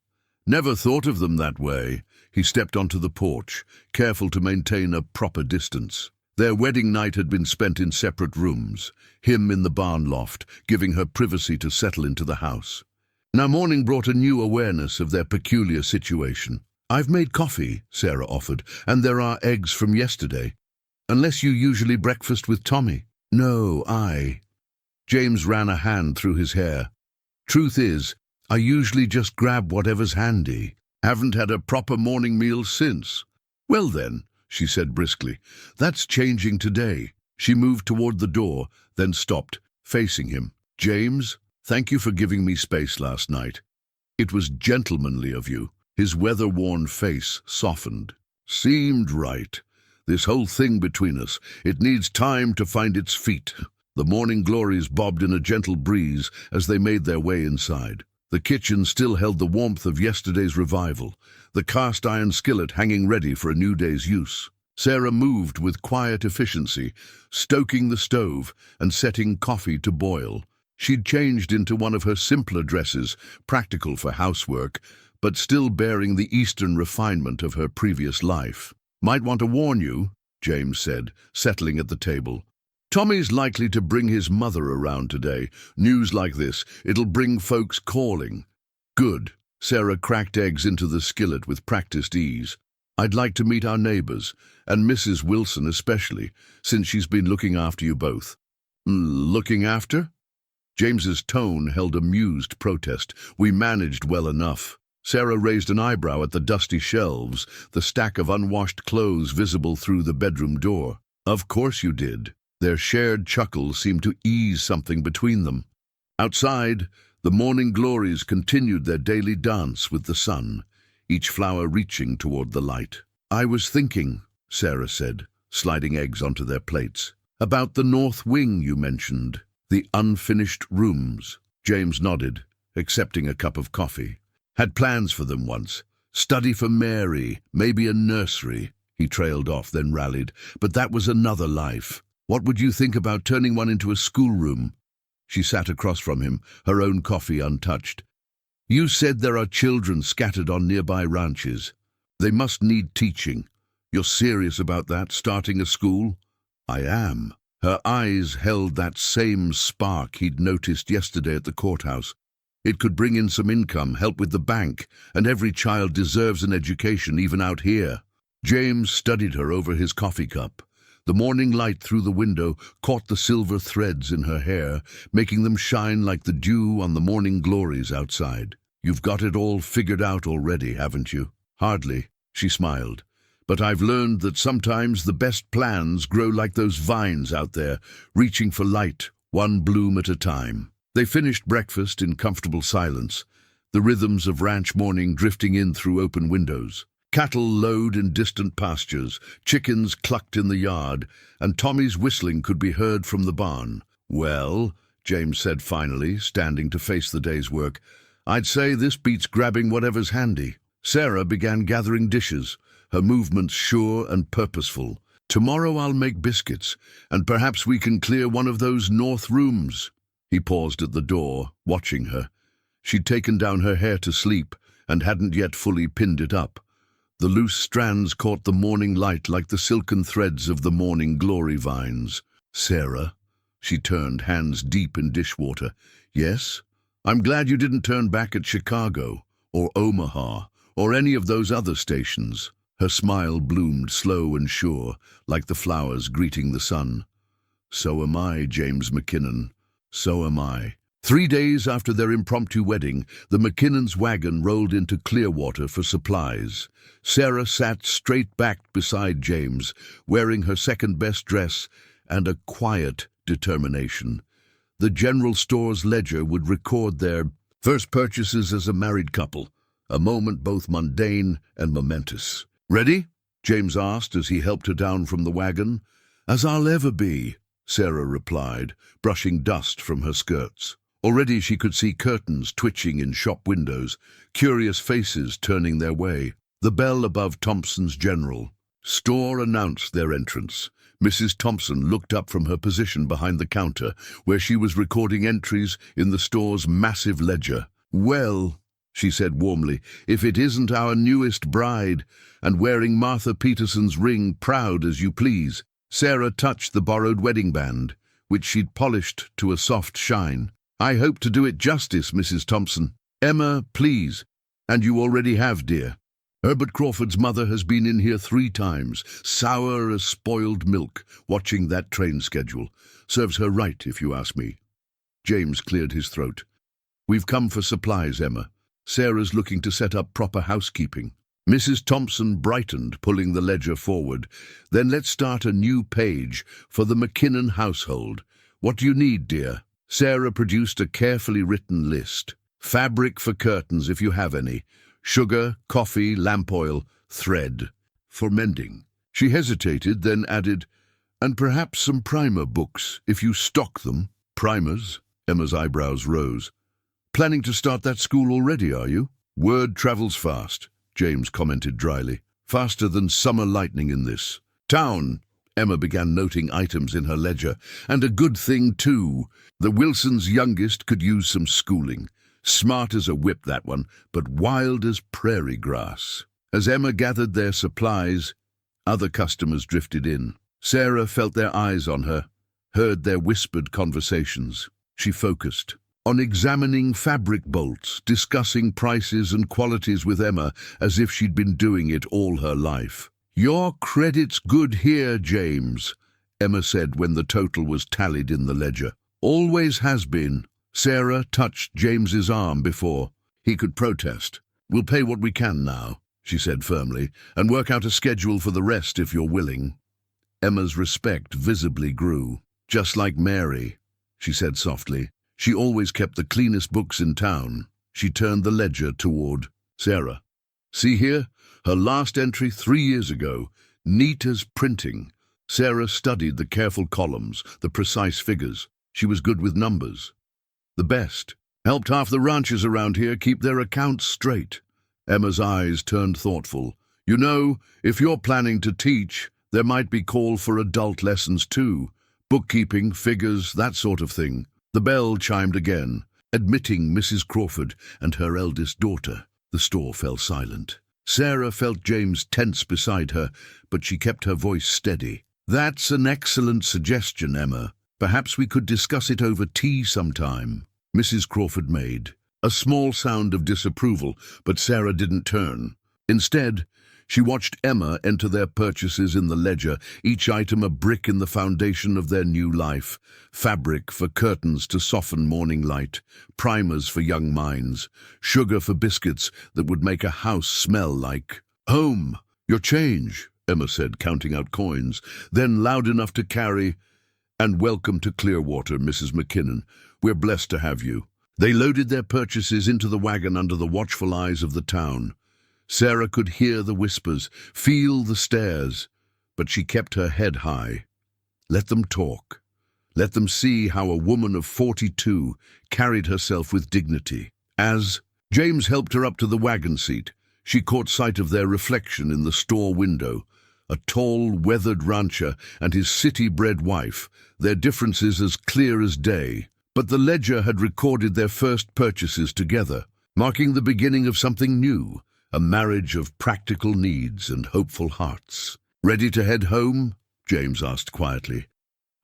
Never thought of them that way. He stepped onto the porch, careful to maintain a proper distance. Their wedding night had been spent in separate rooms, him in the barn loft, giving her privacy to settle into the house. Now morning brought a new awareness of their peculiar situation. I've made coffee, Sarah offered, and there are eggs from yesterday. Unless you usually breakfast with Tommy. No, James ran a hand through his hair. Truth is, I usually just grab whatever's handy. Haven't had a proper morning meal since. Well then, she said briskly, that's changing today. She moved toward the door, then stopped, facing him. James, thank you for giving me space last night. It was gentlemanly of you. His weather-worn face softened. Seemed right. This whole thing between us, it needs time to find its feet. The morning glories bobbed in a gentle breeze as they made their way inside. The kitchen still held the warmth of yesterday's revival, the cast-iron skillet hanging ready for a new day's use. Sarah moved with quiet efficiency, stoking the stove and setting coffee to boil. She'd changed into one of her simpler dresses, practical for housework, but still bearing the Eastern refinement of her previous life. Might want to warn you, James said, settling at the table. Tommy's likely to bring his mother around today. News like this, it'll bring folks calling. Good. Sarah cracked eggs into the skillet with practiced ease. I'd like to meet our neighbors, and Mrs. Wilson especially, since she's been looking after you both. Looking after? James's tone held amused protest. We managed well enough. Sarah raised an eyebrow at the dusty shelves, the stack of unwashed clothes visible through the bedroom door. Of course you did. Their shared chuckle seemed to ease something between them. Outside, the morning glories continued their daily dance with the sun, each flower reaching toward the light. I was thinking, Sarah said, sliding eggs onto their plates, about the north wing you mentioned, the unfinished rooms. James nodded, accepting a cup of coffee. Had plans for them once. Study for Mary, maybe a nursery. He trailed off, then rallied. But that was another life. What would you think about turning one into a schoolroom? She sat across from him, her own coffee untouched. You said there are children scattered on nearby ranches. They must need teaching. You're serious about that, starting a school? I am. Her eyes held that same spark he'd noticed yesterday at the courthouse. It could bring in some income, help with the bank, and every child deserves an education, even out here. James studied her over his coffee cup. The morning light through the window caught the silver threads in her hair, making them shine like the dew on the morning glories outside. "You've got it all figured out already, haven't you?" "Hardly," she smiled. "But I've learned that sometimes the best plans grow like those vines out there, reaching for light, one bloom at a time." They finished breakfast in comfortable silence, the rhythms of ranch morning drifting in through open windows. Cattle lowed in distant pastures, chickens clucked in the yard, and Tommy's whistling could be heard from the barn. "Well," James said finally, standing to face the day's work, "I'd say this beats grabbing whatever's handy." Sarah began gathering dishes, her movements sure and purposeful. "Tomorrow I'll make biscuits, and perhaps we can clear one of those north rooms." He paused at the door, watching her. She'd taken down her hair to sleep and hadn't yet fully pinned it up. The loose strands caught the morning light like the silken threads of the morning glory vines. "Sarah," she turned, hands deep in dishwater. "Yes? I'm glad you didn't turn back at Chicago, or Omaha, or any of those other stations." Her smile bloomed slow and sure, like the flowers greeting the sun. "So am I, James McKinnon. So am I." 3 days after their impromptu wedding, the McKinnons' wagon rolled into Clearwater for supplies. Sarah sat straight-backed beside James, wearing her second-best dress and a quiet determination. The general store's ledger would record their first purchases as a married couple, a moment both mundane and momentous. "Ready?" James asked as he helped her down from the wagon. "As I'll ever be," Sarah replied, brushing dust from her skirts. Already she could see curtains twitching in shop windows, curious faces turning their way. The bell above Thompson's General store announced their entrance. Mrs. Thompson looked up from her position behind the counter, where she was recording entries in the store's massive ledger. "Well," she said warmly, "if it isn't our newest bride, and wearing Martha Peterson's ring proud as you please." Sarah touched the borrowed wedding band, which she'd polished to a soft shine. "I hope to do it justice, Mrs. Thompson." "Emma, please." "And you already have, dear. Herbert Crawford's mother has been in here 3 times, sour as spoiled milk, watching that train schedule. Serves her right, if you ask me." James cleared his throat. "We've come for supplies, Emma. Sarah's looking to set up proper housekeeping." Mrs. Thompson brightened, pulling the ledger forward. "Then let's start a new page for the McKinnon household. What do you need, dear?" Sarah produced a carefully written list. "Fabric for curtains, if you have any. Sugar, coffee, lamp oil, thread. For mending." She hesitated, then added, "And perhaps some primer books, if you stock them." "Primers?" Emma's eyebrows rose. "Planning to start that school already, are you?" "Word travels fast," James commented dryly. "Faster than summer lightning in this town." Emma began noting items in her ledger. "And a good thing, too. The Wilsons' youngest could use some schooling. Smart as a whip, that one, but wild as prairie grass." As Emma gathered their supplies, other customers drifted in. Sarah felt their eyes on her, heard their whispered conversations. She focused on examining fabric bolts, discussing prices and qualities with Emma as if she'd been doing it all her life. "Your credit's good here, James," Emma said when the total was tallied in the ledger. "Always has been." Sarah touched James's arm before he could protest. "We'll pay what we can now," she said firmly, "and work out a schedule for the rest if you're willing." Emma's respect visibly grew. "Just like Mary," she said softly. "She always kept the cleanest books in town." She turned the ledger toward Sarah. "See here? Her last entry 3 years ago, neat as printing." Sarah studied the careful columns, the precise figures. She was good with numbers. "The best. Helped half the ranchers around here keep their accounts straight." Emma's eyes turned thoughtful. "You know, if you're planning to teach, there might be call for adult lessons too. Bookkeeping, figures, that sort of thing." The bell chimed again, admitting Mrs. Crawford and her eldest daughter. The store fell silent. Sarah felt James tense beside her, but she kept her voice steady. "That's an excellent suggestion, Emma. Perhaps we could discuss it over tea sometime." Mrs. Crawford made. A small sound of disapproval, but Sarah didn't turn. Instead, she watched Emma enter their purchases in the ledger, each item a brick in the foundation of their new life. Fabric for curtains to soften morning light, primers for young minds, sugar for biscuits that would make a house smell like home. Your change, Emma said, counting out coins, then loud enough to carry, and welcome to Clearwater, Mrs. McKinnon. We're blessed to have you. They loaded their purchases into the wagon under the watchful eyes of the town. Sarah could hear the whispers, feel the stares, but she kept her head high. Let them talk. Let them see how a woman of 42 carried herself with dignity. As James helped her up to the wagon seat, she caught sight of their reflection in the store window. A tall, weathered rancher and his city-bred wife, their differences as clear as day. But the ledger had recorded their first purchases together, marking the beginning of something new. A marriage of practical needs and hopeful hearts. Ready to head home? James asked quietly.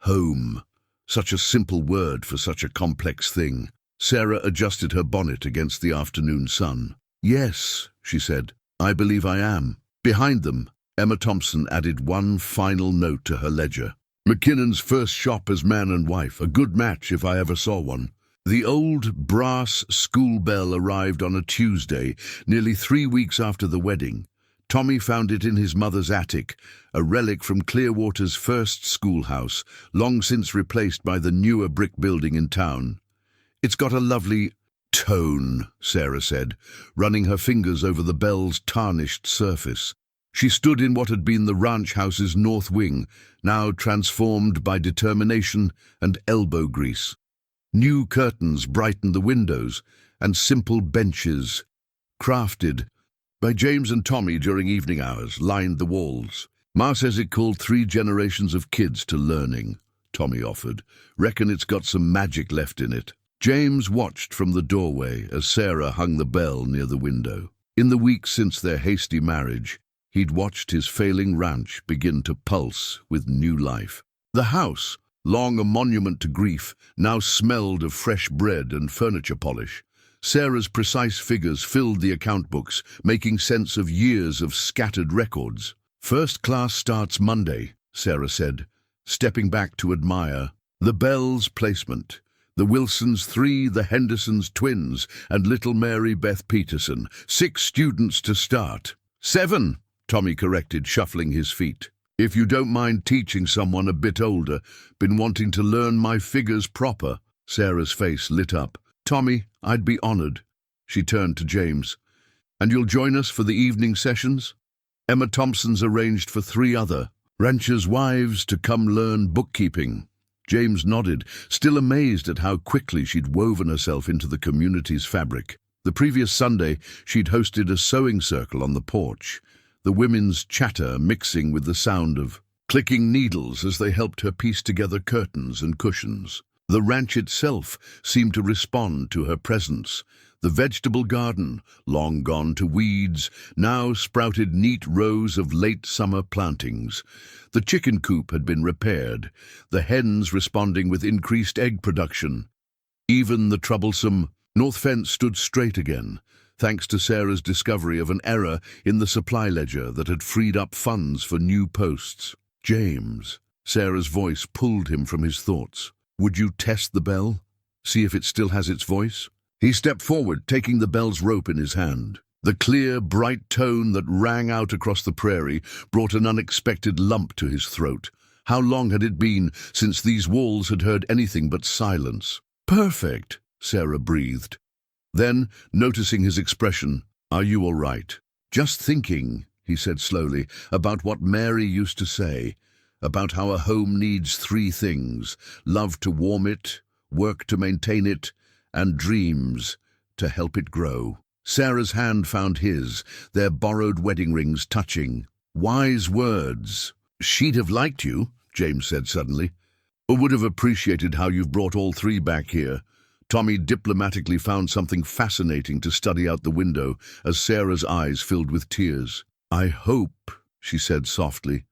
Home. Such a simple word for such a complex thing. Sarah adjusted her bonnet against the afternoon sun. Yes, she said, I believe I am. Behind them, Emma Thompson added one final note to her ledger. McKinnon's first shop as man and wife, a good match if I ever saw one. The old brass school bell arrived on a Tuesday, nearly 3 weeks after the wedding. Tommy found it in his mother's attic, a relic from Clearwater's first schoolhouse, long since replaced by the newer brick building in town. It's got a lovely tone, Sarah said, running her fingers over the bell's tarnished surface. She stood in what had been the ranch house's north wing, now transformed by determination and elbow grease. New curtains brightened the windows, and simple benches, crafted by James and Tommy during evening hours, lined the walls. Ma says it called 3 generations of kids to learning, Tommy offered. Reckon it's got some magic left in it. James watched from the doorway as Sarah hung the bell near the window. In the weeks since their hasty marriage, he'd watched his failing ranch begin to pulse with new life. The house, long a monument to grief, now smelled of fresh bread and furniture polish. Sarah's precise figures filled the account books, making sense of years of scattered records. First class starts Monday, Sarah said, stepping back to admire. The Bell's placement. The Wilsons 3, the Hendersons twins, and little Mary Beth Peterson. 6 students to start. 7, Tommy corrected, shuffling his feet. If you don't mind teaching someone a bit older, been wanting to learn my figures proper. Sarah's face lit up. Tommy, I'd be honored. She turned to James. And you'll join us for the evening sessions? Emma Thompson's arranged for 3 other ranchers' wives to come learn bookkeeping. James nodded, still amazed at how quickly she'd woven herself into the community's fabric. The previous Sunday, she'd hosted a sewing circle on the porch, the women's chatter mixing with the sound of clicking needles as they helped her piece together curtains and cushions. The ranch itself seemed to respond to her presence. The vegetable garden, long gone to weeds, now sprouted neat rows of late summer plantings. The chicken coop had been repaired, the hens responding with increased egg production. Even the troublesome north fence stood straight again, thanks to Sarah's discovery of an error in the supply ledger that had freed up funds for new posts. James, Sarah's voice pulled him from his thoughts. Would you test the bell? See if it still has its voice? He stepped forward, taking the bell's rope in his hand. The clear, bright tone that rang out across the prairie brought an unexpected lump to his throat. How long had it been since these walls had heard anything but silence? Perfect, Sarah breathed. Then, noticing his expression, are you all right? Just thinking, he said slowly, about what Mary used to say, about how a home needs 3 things, love to warm it, work to maintain it, and dreams to help it grow. Sarah's hand found his, their borrowed wedding rings touching. Wise words. She'd have liked you, James said suddenly, or would have appreciated how you've brought all 3 back here. Tommy diplomatically found something fascinating to study out the window as Sarah's eyes filled with tears. I hope, she said softly,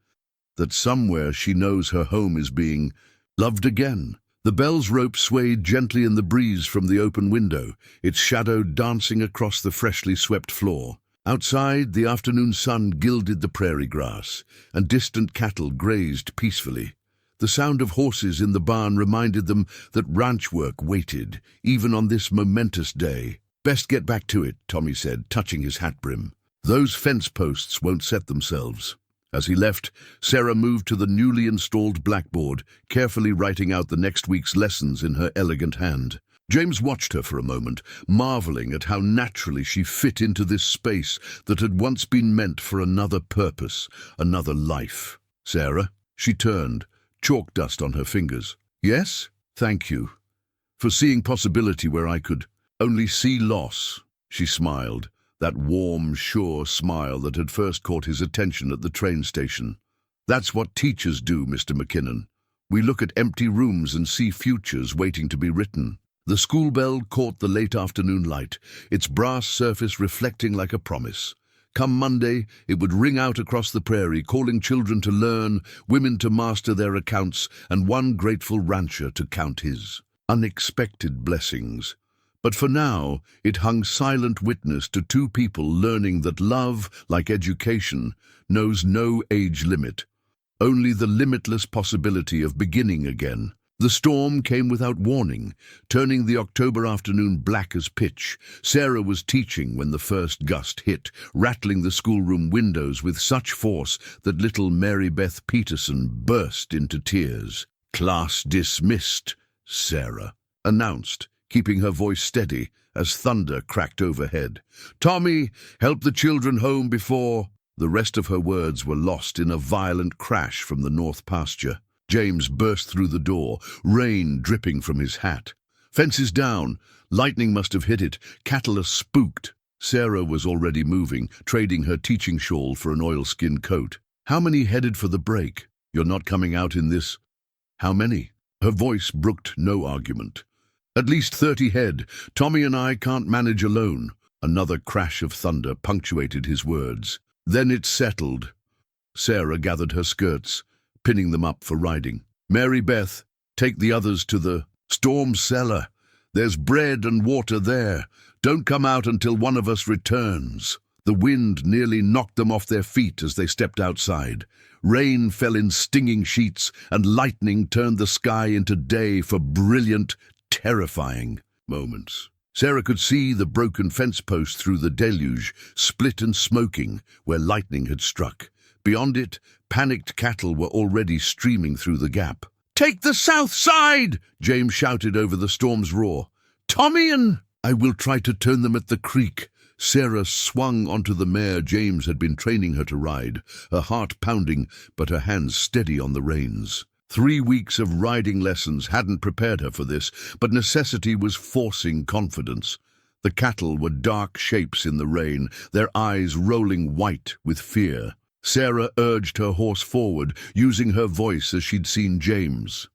that somewhere she knows her home is being loved again, The bell's rope swayed gently in the breeze from the open window, its shadow dancing across the freshly swept floor. Outside, the afternoon sun gilded the prairie grass, and distant cattle grazed peacefully. The sound of horses in the barn reminded them that ranch work waited, even on this momentous day. "Best get back to it," Tommy said, touching his hat brim. "Those fence posts won't set themselves." As he left, Sarah moved to the newly installed blackboard, carefully writing out the next week's lessons in her elegant hand. James watched her for a moment, marveling at how naturally she fit into this space that had once been meant for another purpose, another life. "Sarah?" She turned, chalk dust on her fingers. "Yes? Thank you. For seeing possibility where I could only see loss." She smiled, that warm, sure smile that had first caught his attention at the train station. "That's what teachers do, Mr. McKinnon. We look at empty rooms and see futures waiting to be written." The school bell caught the late afternoon light, its brass surface reflecting like a promise. Come Monday, it would ring out across the prairie, calling children to learn, women to master their accounts, and one grateful rancher to count his unexpected blessings. But for now, it hung silent witness to two people learning that love, like education, knows no age limit, only the limitless possibility of beginning again. The storm came without warning, turning the October afternoon black as pitch. Sarah was teaching when the first gust hit, rattling the schoolroom windows with such force that little Mary Beth Peterson burst into tears. "Class dismissed," Sarah announced, keeping her voice steady as thunder cracked overhead. "Tommy, help the children home before—" The rest of her words were lost in a violent crash from the north pasture. James burst through the door, rain dripping from his hat. "Fences down. Lightning must have hit it. Cattle are spooked." Sarah was already moving, trading her teaching shawl for an oilskin coat. "How many headed for the break? You're not coming out in this—" "How many?" Her voice brooked no argument. "At least 30 head. Tommy and I can't manage alone." Another crash of thunder punctuated his words. Then it settled. Sarah gathered her skirts, pinning them up for riding. "Mary Beth, take the others to the storm cellar. There's bread and water there. Don't come out until one of us returns." The wind nearly knocked them off their feet as they stepped outside. Rain fell in stinging sheets, and lightning turned the sky into day for brilliant, terrifying moments. Sarah could see the broken fence post through the deluge, split and smoking, where lightning had struck. Beyond it, panicked cattle were already streaming through the gap. "Take the south side!" James shouted over the storm's roar. "Tommy and—" "I will try to turn them at the creek." Sarah swung onto the mare James had been training her to ride, her heart pounding but her hands steady on the reins. 3 weeks of riding lessons hadn't prepared her for this, but necessity was forcing confidence. The cattle were dark shapes in the rain, their eyes rolling white with fear. Sarah urged her horse forward, using her voice as she'd seen James.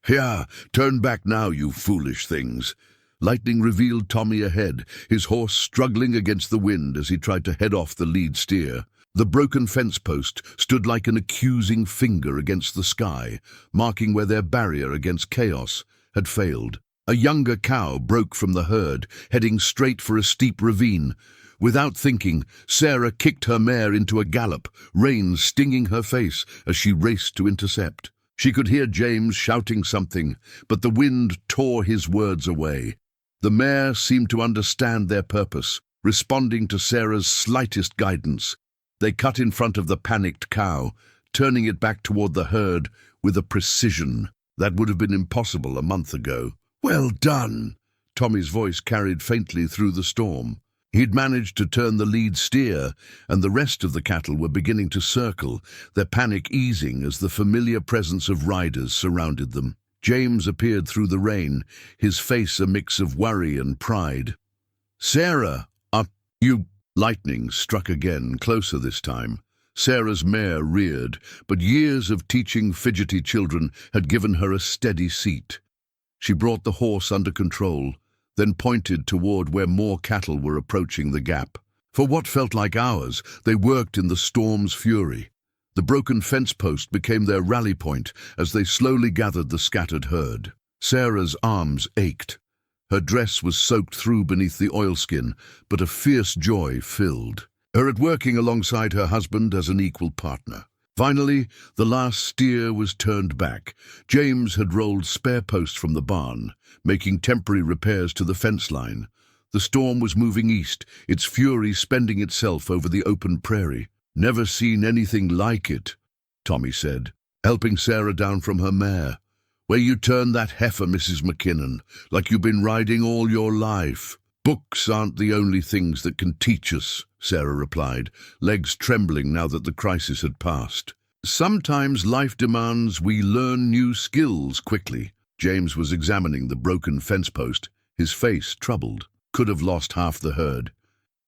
"Here, turn back now, you foolish things." Lightning revealed Tommy ahead, his horse struggling against the wind as he tried to head off the lead steer. The broken fence post stood like an accusing finger against the sky, marking where their barrier against chaos had failed. A younger cow broke from the herd, heading straight for a steep ravine. Without thinking, Sarah kicked her mare into a gallop, rain stinging her face as she raced to intercept. She could hear James shouting something, but the wind tore his words away. The mare seemed to understand their purpose, responding to Sarah's slightest guidance. They cut in front of the panicked cow, turning it back toward the herd with a precision that would have been impossible a month ago. "Well done!" Tommy's voice carried faintly through the storm. He'd managed to turn the lead steer, and the rest of the cattle were beginning to circle, their panic easing as the familiar presence of riders surrounded them. James appeared through the rain, his face a mix of worry and pride. "Sarah, are you—" Lightning struck again, closer this time. Sarah's mare reared, but years of teaching fidgety children had given her a steady seat. She brought the horse under control, then pointed toward where more cattle were approaching the gap. For what felt like hours, they worked in the storm's fury. The broken fence post became their rally point as they slowly gathered the scattered herd. Sarah's arms ached. Her dress was soaked through beneath the oilskin, but a fierce joy filled her at working alongside her husband as an equal partner. Finally, the last steer was turned back. James had rolled spare posts from the barn, making temporary repairs to the fence line. The storm was moving east, its fury spending itself over the open prairie. "Never seen anything like it," Tommy said, helping Sarah down from her mare. "Where you turn that heifer, Mrs. McKinnon, like you've been riding all your life." "Books aren't the only things that can teach us," Sarah replied, legs trembling now that the crisis had passed. "Sometimes life demands we learn new skills quickly." James was examining the broken fence post, his face troubled. "Could have lost half the herd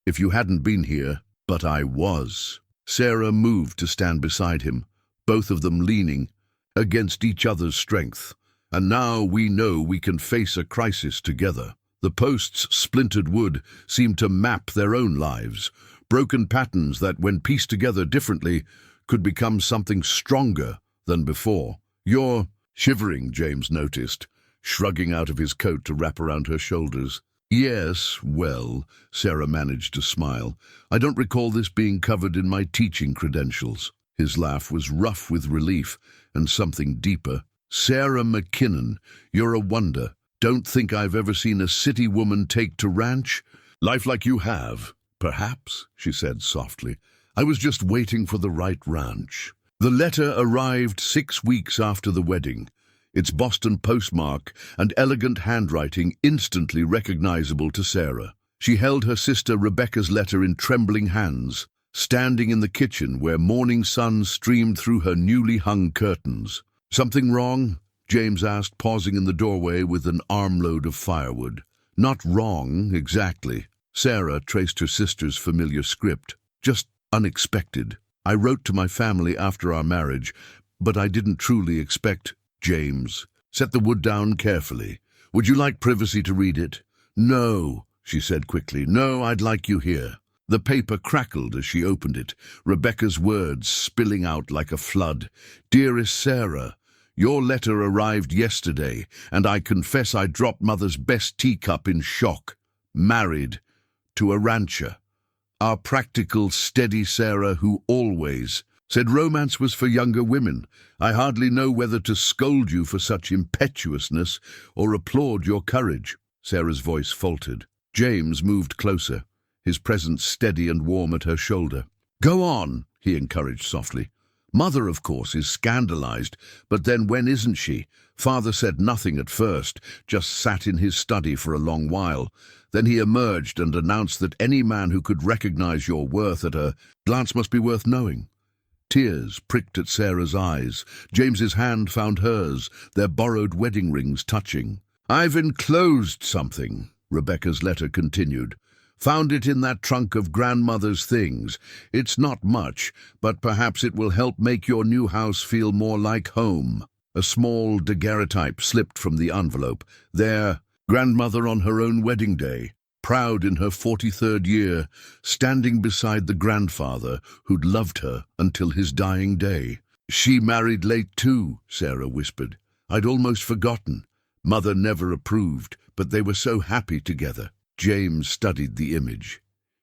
if you hadn't been here, but I was." Sarah moved to stand beside him, both of them leaning against each other's strength. "And now we know we can face a crisis together." The post's splintered wood seemed to map their own lives, broken patterns that, when pieced together differently, could become something stronger than before. "You're shivering," James noticed, shrugging out of his coat to wrap around her shoulders. "Yes, well," Sarah managed to smile. "I don't recall this being covered in my teaching credentials." His laugh was rough with relief and something deeper. "Sarah McKinnon, you're a wonder. Don't think I've ever seen a city woman take to ranch life like you have." "Perhaps," she said softly. "I was just waiting for the right ranch." The letter arrived 6 weeks after the wedding, its Boston postmark and elegant handwriting instantly recognizable to Sarah. She held her sister Rebecca's letter in trembling hands, standing in the kitchen where morning sun streamed through her newly hung curtains. "Something wrong?" James asked, pausing in the doorway with an armload of firewood. "Not wrong, exactly." Sarah traced her sister's familiar script. "Just unexpected. I wrote to my family after our marriage, but I didn't truly expect—" James set the wood down carefully. "Would you like privacy to read it?" "No," she said quickly. "No, I'd like you here." The paper crackled as she opened it, Rebecca's words spilling out like a flood. "Dearest Sarah, your letter arrived yesterday, and I confess I dropped Mother's best teacup in shock. Married to a rancher. Our practical, steady Sarah who always said romance was for younger women. I hardly know whether to scold you for such impetuousness or applaud your courage." Sarah's voice faltered. James moved closer, his presence steady and warm at her shoulder. "Go on," he encouraged softly. "Mother, of course, is scandalized, but then when isn't she? Father said nothing at first, just sat in his study for a long while. Then he emerged and announced that any man who could recognize your worth at a glance must be worth knowing." Tears pricked at Sarah's eyes. James's hand found hers, their borrowed wedding rings touching. "I've enclosed something," Rebecca's letter continued. "Found it in that trunk of grandmother's things. It's not much, but perhaps it will help make your new house feel more like home." A small daguerreotype slipped from the envelope. There, grandmother on her own wedding day, proud in her 43rd year, standing beside the grandfather who'd loved her until his dying day. "She married late too," Sarah whispered. "I'd almost forgotten. Mother never approved, but they were so happy together." James studied the image.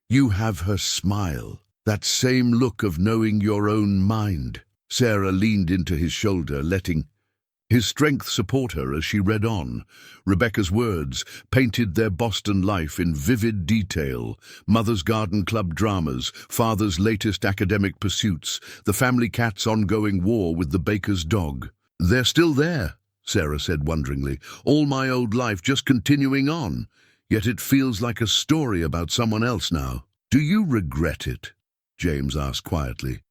"You have her smile, that same look of knowing your own mind." Sarah leaned into his shoulder, letting his strength support her as she read on. Rebecca's words painted their Boston life in vivid detail. Mother's garden club dramas, father's latest academic pursuits, the family cat's ongoing war with the baker's dog. "They're still there," Sarah said wonderingly. "All my old life just continuing on. Yet it feels like a story about someone else now." "Do you regret it?" James asked quietly.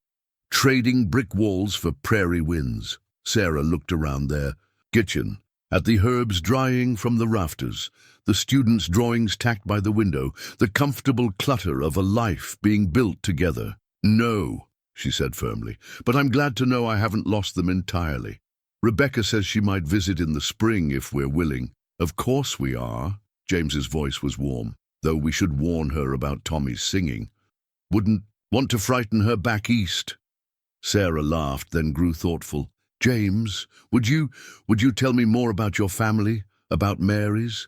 "Trading brick walls for prairie winds." Sarah looked around their kitchen, at the herbs drying from the rafters, the students' drawings tacked by the window, the comfortable clutter of a life being built together. "No," she said firmly, "but I'm glad to know I haven't lost them entirely. Rebecca says she might visit in the spring if we're willing." "Of course we are." James's voice was warm, "though we should warn her about Tommy's singing. Wouldn't want to frighten her back east." Sarah laughed, then grew thoughtful. James, would you tell me more about your family, about Mary's?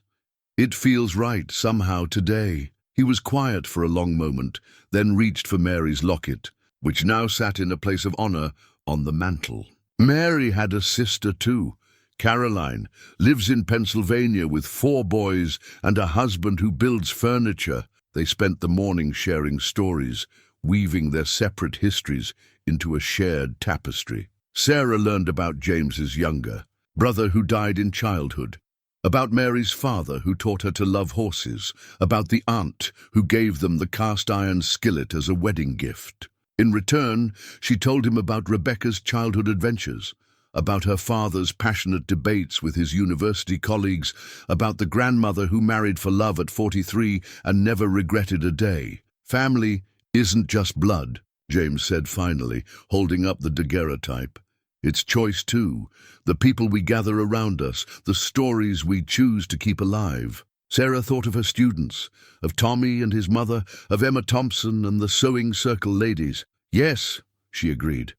It feels right, somehow, today. He was quiet for a long moment, then reached for Mary's locket, which now sat in a place of honor on the mantel. Mary had a sister too. Caroline lives in Pennsylvania with 4 boys and a husband who builds furniture. They spent the morning sharing stories, weaving their separate histories into a shared tapestry. Sarah learned about James's younger brother who died in childhood, about Mary's father who taught her to love horses, about the aunt who gave them the cast-iron skillet as a wedding gift. In return, she told him about Rebecca's childhood adventures, about her father's passionate debates with his university colleagues, about the grandmother who married for love at 43 and never regretted a day. Family isn't just blood, James said finally, holding up the daguerreotype. It's choice too, the people we gather around us, the stories we choose to keep alive. Sarah thought of her students, of Tommy and his mother, of Emma Thompson and the sewing circle ladies. Yes, she agreed.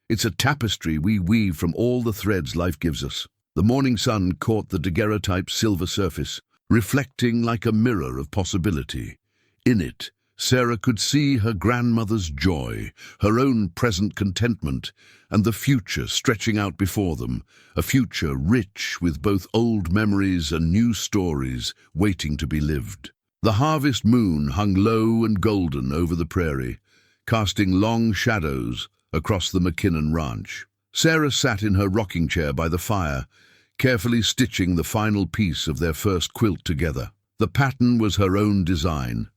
It's a tapestry we weave from all the threads life gives us. The morning sun caught the daguerreotype's silver surface, reflecting like a mirror of possibility. In it, Sarah could see her grandmother's joy, her own present contentment, and the future stretching out before them, a future rich with both old memories and new stories waiting to be lived. The harvest moon hung low and golden over the prairie, casting long shadows across the McKinnon ranch. Sarah sat in her rocking chair by the fire, carefully stitching the final piece of their first quilt together. The pattern was her own design.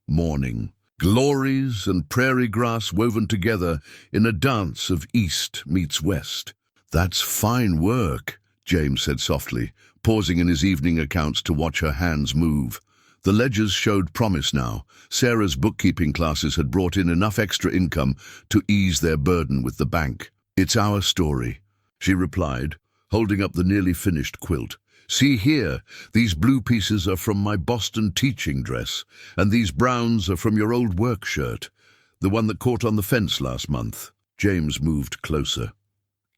Morning, glories and prairie grass woven together in a dance of east meets west. That's fine work, James said softly, pausing in his evening accounts to watch her hands move. The ledgers showed promise now. Sarah's bookkeeping classes had brought in enough extra income to ease their burden with the bank. It's our story, she replied, holding up the nearly finished quilt. See here, these blue pieces are from my Boston teaching dress, and these browns are from your old work shirt, the one that caught on the fence last month. James moved closer,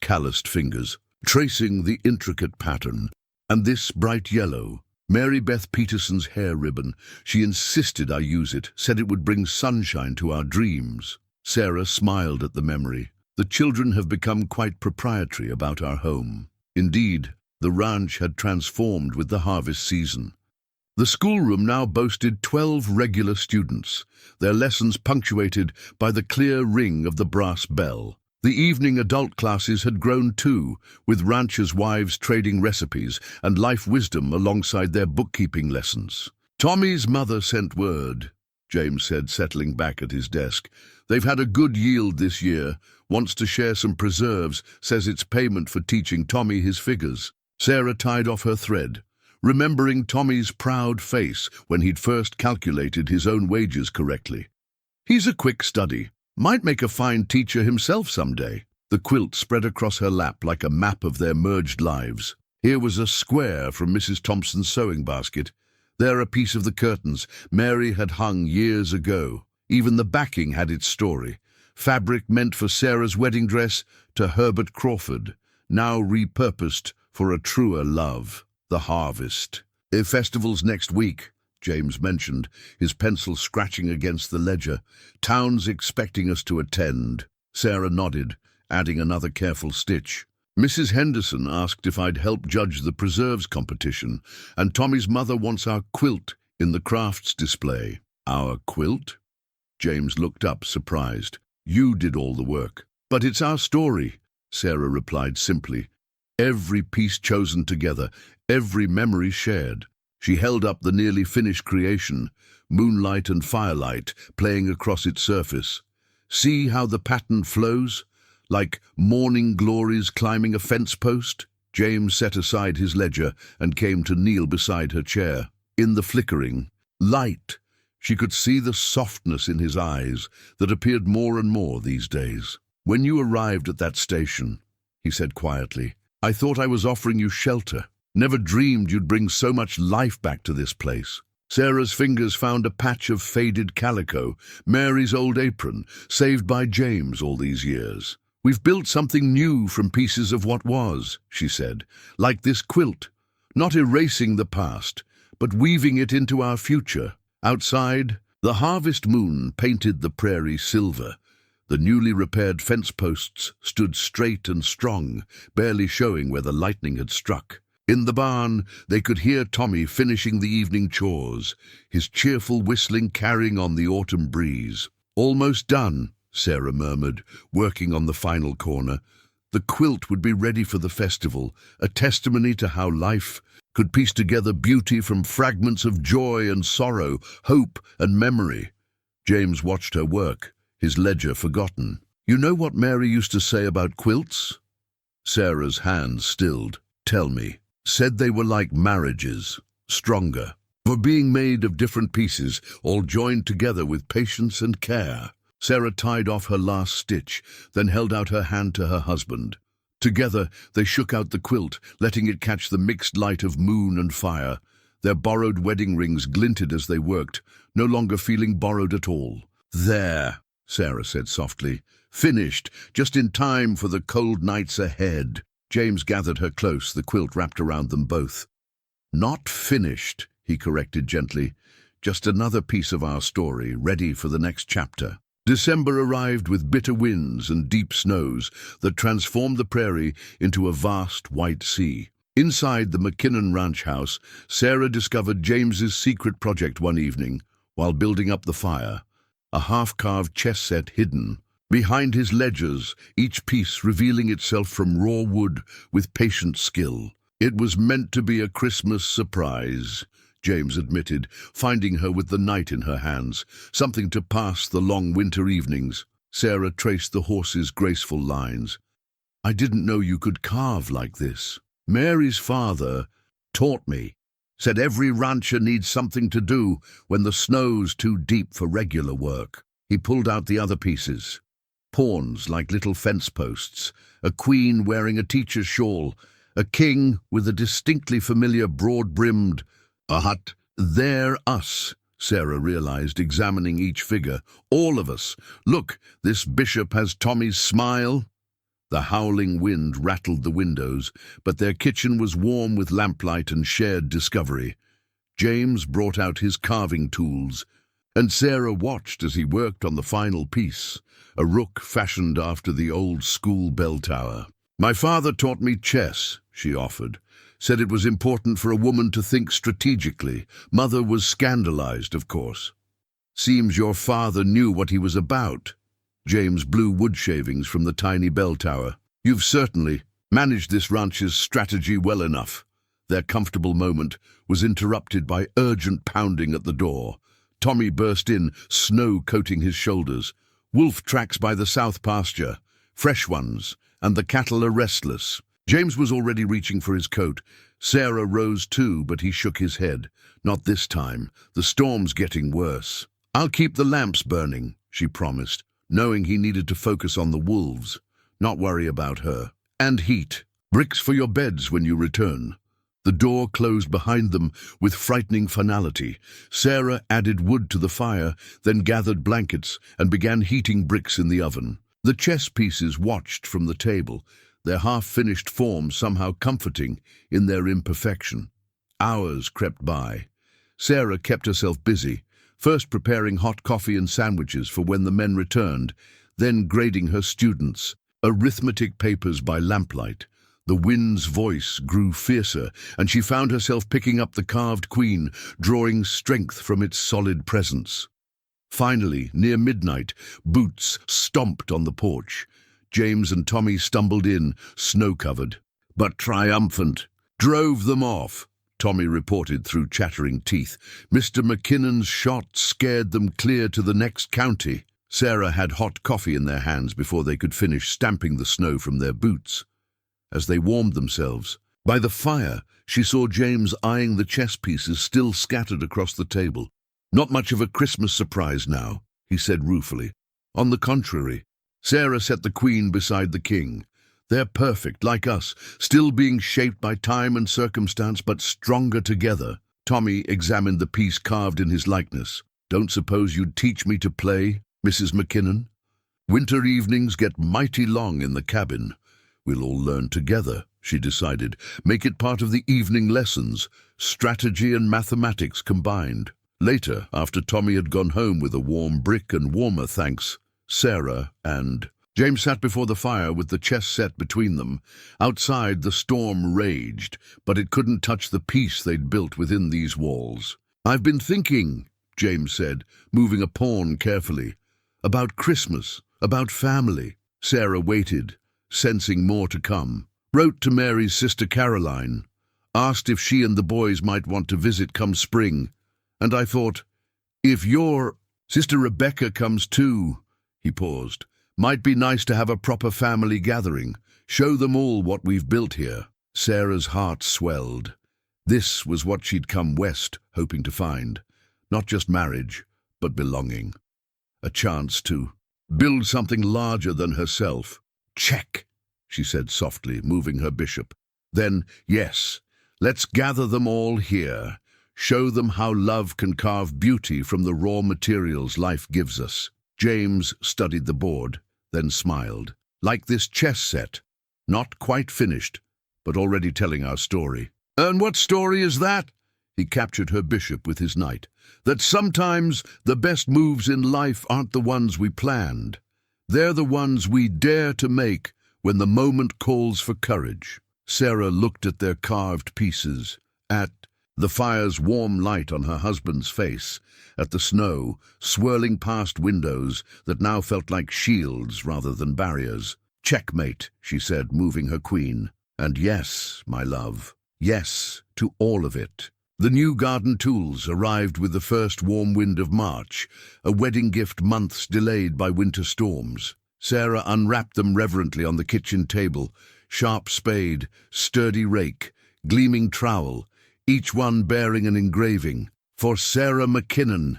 calloused fingers, tracing the intricate pattern. And this bright yellow, Mary Beth Peterson's hair ribbon. She insisted I use it, said it would bring sunshine to our dreams. Sarah smiled at the memory. The children have become quite proprietary about our home. Indeed, the ranch had transformed with the harvest season. The schoolroom now boasted 12 regular students, their lessons punctuated by the clear ring of the brass bell. The evening adult classes had grown too, with ranchers' wives trading recipes and life wisdom alongside their bookkeeping lessons. Tommy's mother sent word, James said, settling back at his desk. They've had a good yield this year, wants to share some preserves, says it's payment for teaching Tommy his figures. Sarah tied off her thread, remembering Tommy's proud face when he'd first calculated his own wages correctly. He's a quick study. Might make a fine teacher himself someday. The quilt spread across her lap like a map of their merged lives. Here was a square from Mrs. Thompson's sewing basket. There a piece of the curtains Mary had hung years ago. Even the backing had its story. Fabric meant for Sarah's wedding dress to Herbert Crawford, now repurposed for a truer love. The harvest. Festival's next week, James mentioned, his pencil scratching against the ledger. Town's expecting us to attend. Sarah nodded, adding another careful stitch. Mrs. Henderson asked if I'd help judge the preserves competition, and Tommy's mother wants our quilt in the crafts display. Our quilt? James looked up, surprised. You did all the work. But it's our story, Sarah replied simply. Every piece chosen together, every memory shared. She held up the nearly finished creation, moonlight and firelight playing across its surface. See how the pattern flows? Like morning glories climbing a fence post? James set aside his ledger and came to kneel beside her chair. In the flickering light, she could see the softness in his eyes that appeared more and more these days. When you arrived at that station, he said quietly, I thought I was offering you shelter. Never dreamed you'd bring so much life back to this place. Sarah's fingers found a patch of faded calico, Mary's old apron, saved by James all these years. "We've built something new from pieces of what was," she said, "like this quilt, not erasing the past, but weaving it into our future." Outside, the harvest moon painted the prairie silver. The newly repaired fence posts stood straight and strong, barely showing where the lightning had struck. In the barn, they could hear Tommy finishing the evening chores, his cheerful whistling carrying on the autumn breeze. "Almost done," Sarah murmured, working on the final corner. The quilt would be ready for the festival, a testimony to how life could piece together beauty from fragments of joy and sorrow, hope and memory. James watched her work, his ledger forgotten. "You know what Mary used to say about quilts?" Sarah's hands stilled. "Tell me." "Said they were like marriages, stronger, for being made of different pieces, all joined together with patience and care." Sarah tied off her last stitch, then held out her hand to her husband. Together, they shook out the quilt, letting it catch the mixed light of moon and fire. Their borrowed wedding rings glinted as they worked, no longer feeling borrowed at all. "There," Sarah said softly. "Finished, just in time for the cold nights ahead." James gathered her close, the quilt wrapped around them both. "Not finished," he corrected gently. "Just another piece of our story, ready for the next chapter." December arrived with bitter winds and deep snows that transformed the prairie into a vast white sea. Inside the McKinnon ranch house, Sarah discovered James's secret project one evening while building up the fire, a half-carved chess set hidden behind his ledgers, each piece revealing itself from raw wood with patient skill. "It was meant to be a Christmas surprise," James admitted, finding her with the night in her hands, something to pass the long winter evenings. Sarah traced the horse's graceful lines. "I didn't know you could carve like this. Mary's father taught me. Said every rancher needs something to do when the snow's too deep for regular work." He pulled out the other pieces. Pawns like little fence posts, a queen wearing a teacher's shawl, a king with a distinctly familiar broad-brimmed a hut. "They're us," Sarah realized, examining each figure. "All of us. Look, this bishop has Tommy's smile." The howling wind rattled the windows, but their kitchen was warm with lamplight and shared discovery. James brought out his carving tools, and Sarah watched as he worked on the final piece, a rook fashioned after the old school bell tower. "My father taught me chess," she offered. "Said it was important for a woman to think strategically. Mother was scandalized, of course." "Seems your father knew what he was about." James blew wood shavings from the tiny bell tower. "You've certainly managed this ranch's strategy well enough." Their comfortable moment was interrupted by urgent pounding at the door. Tommy burst in, snow coating his shoulders. "Wolf tracks by the south pasture. Fresh ones, and the cattle are restless." James was already reaching for his coat. Sarah rose too, but he shook his head. "Not this time. The storm's getting worse." "I'll keep the lamps burning," she promised, knowing he needed to focus on the wolves, not worry about her. "And heat. Bricks for your beds when you return." The door closed behind them with frightening finality. Sarah added wood to the fire, then gathered blankets and began heating bricks in the oven. The chess pieces watched from the table, their half-finished form somehow comforting in their imperfection. Hours crept by. Sarah kept herself busy, first preparing hot coffee and sandwiches for when the men returned, then grading her students' arithmetic papers by lamplight. The wind's voice grew fiercer, and she found herself picking up the carved queen, drawing strength from its solid presence. Finally, near midnight, boots stomped on the porch. James and Tommy stumbled in, snow-covered, but triumphant. "Drove them off," Tommy reported through chattering teeth. "Mr. McKinnon's shot scared them clear to the next county." Sarah had hot coffee in their hands before they could finish stamping the snow from their boots. As they warmed themselves, by the fire, she saw James eyeing the chess pieces still scattered across the table. "Not much of a Christmas surprise now," he said ruefully. "On the contrary." Sarah set the queen beside the king. "They're perfect, like us, still being shaped by time and circumstance, but stronger together." Tommy examined the piece carved in his likeness. "Don't suppose you'd teach me to play, Mrs. McKinnon?" Winter evenings get mighty long in the cabin. We'll all learn together, she decided. Make it part of the evening lessons, strategy and mathematics combined. Later, after Tommy had gone home with a warm brick and warmer thanks, Sarah and James sat before the fire with the chess set between them. Outside, the storm raged, but it couldn't touch the peace they'd built within these walls. "I've been thinking," James said, moving a pawn carefully, "about Christmas, about family." Sarah waited, sensing more to come. "Wrote to Mary's sister Caroline, asked if she and the boys might want to visit come spring. And I thought, if your sister Rebecca comes too," he paused, "might be nice to have a proper family gathering, show them all what we've built here." Sarah's heart swelled. This was what she'd come west hoping to find. Not just marriage, but belonging. A chance to build something larger than herself. "Check," she said softly, moving her bishop. Then, "Yes, let's gather them all here. Show them how love can carve beauty from the raw materials life gives us." James studied the board, then smiled. "Like this chess set. Not quite finished, but already telling our story." "And what story is that?" He captured her bishop with his knight. "That sometimes the best moves in life aren't the ones we planned. They're the ones we dare to make when the moment calls for courage." Sarah looked at their carved pieces, at the fire's warm light on her husband's face, at the snow swirling past windows that now felt like shields rather than barriers. "Checkmate," she said, moving her queen. "And yes, my love, yes to all of it." The new garden tools arrived with the first warm wind of March, a wedding gift months delayed by winter storms. Sarah unwrapped them reverently on the kitchen table, sharp spade, sturdy rake, gleaming trowel, each one bearing an engraving. "For Sarah McKinnon,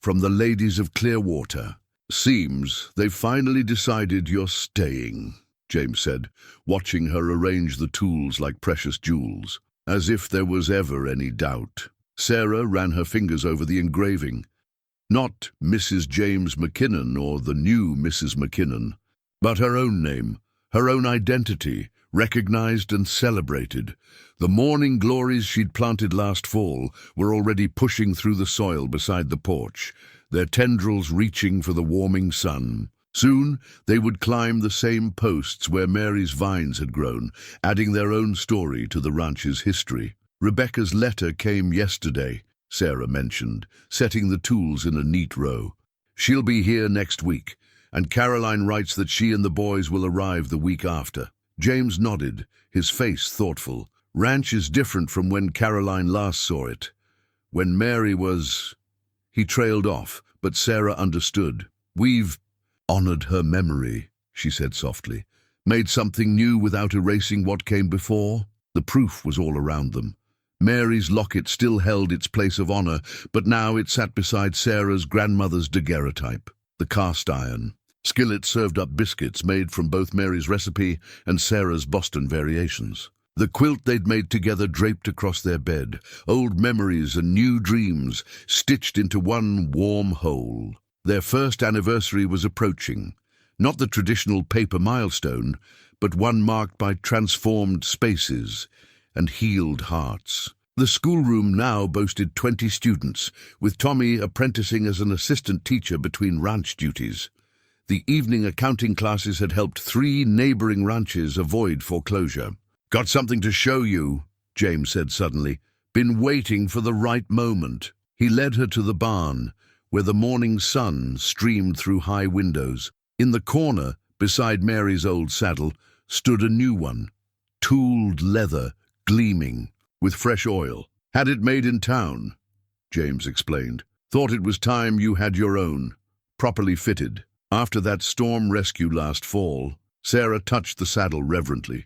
from the ladies of Clearwater." "Seems they've finally decided you're staying," James said, watching her arrange the tools like precious jewels. As if there was ever any doubt. Sarah ran her fingers over the engraving. Not Mrs. James McKinnon or the new Mrs. McKinnon, but her own name, her own identity, recognized and celebrated. The morning glories she'd planted last fall were already pushing through the soil beside the porch, their tendrils reaching for the warming sun. Soon they would climb the same posts where Mary's vines had grown, adding their own story to the ranch's history. "Rebecca's letter came yesterday," Sarah mentioned, setting the tools in a neat row. "She'll be here next week, and Caroline writes that she and the boys will arrive the week after." James nodded, his face thoughtful. "Ranch is different from when Caroline last saw it. When Mary was—" He trailed off, but Sarah understood. "We've honored her memory," she said softly. "Made something new without erasing what came before." The proof was all around them. Mary's locket still held its place of honor, but now it sat beside Sarah's grandmother's daguerreotype. The cast iron skillet served up biscuits made from both Mary's recipe and Sarah's Boston variations. The quilt they'd made together draped across their bed, old memories and new dreams stitched into one warm whole. Their first anniversary was approaching, not the traditional paper milestone, but one marked by transformed spaces and healed hearts. The schoolroom now boasted 20 students, with Tommy apprenticing as an assistant teacher between ranch duties. The evening accounting classes had helped 3 neighboring ranches avoid foreclosure. "Got something to show you," James said suddenly. "Been waiting for the right moment." He led her to the barn, where the morning sun streamed through high windows. In the corner, beside Mary's old saddle, stood a new one, tooled leather, gleaming, with fresh oil. "Had it made in town," James explained. "Thought it was time you had your own, properly fitted." After that storm rescue last fall, Sarah touched the saddle reverently.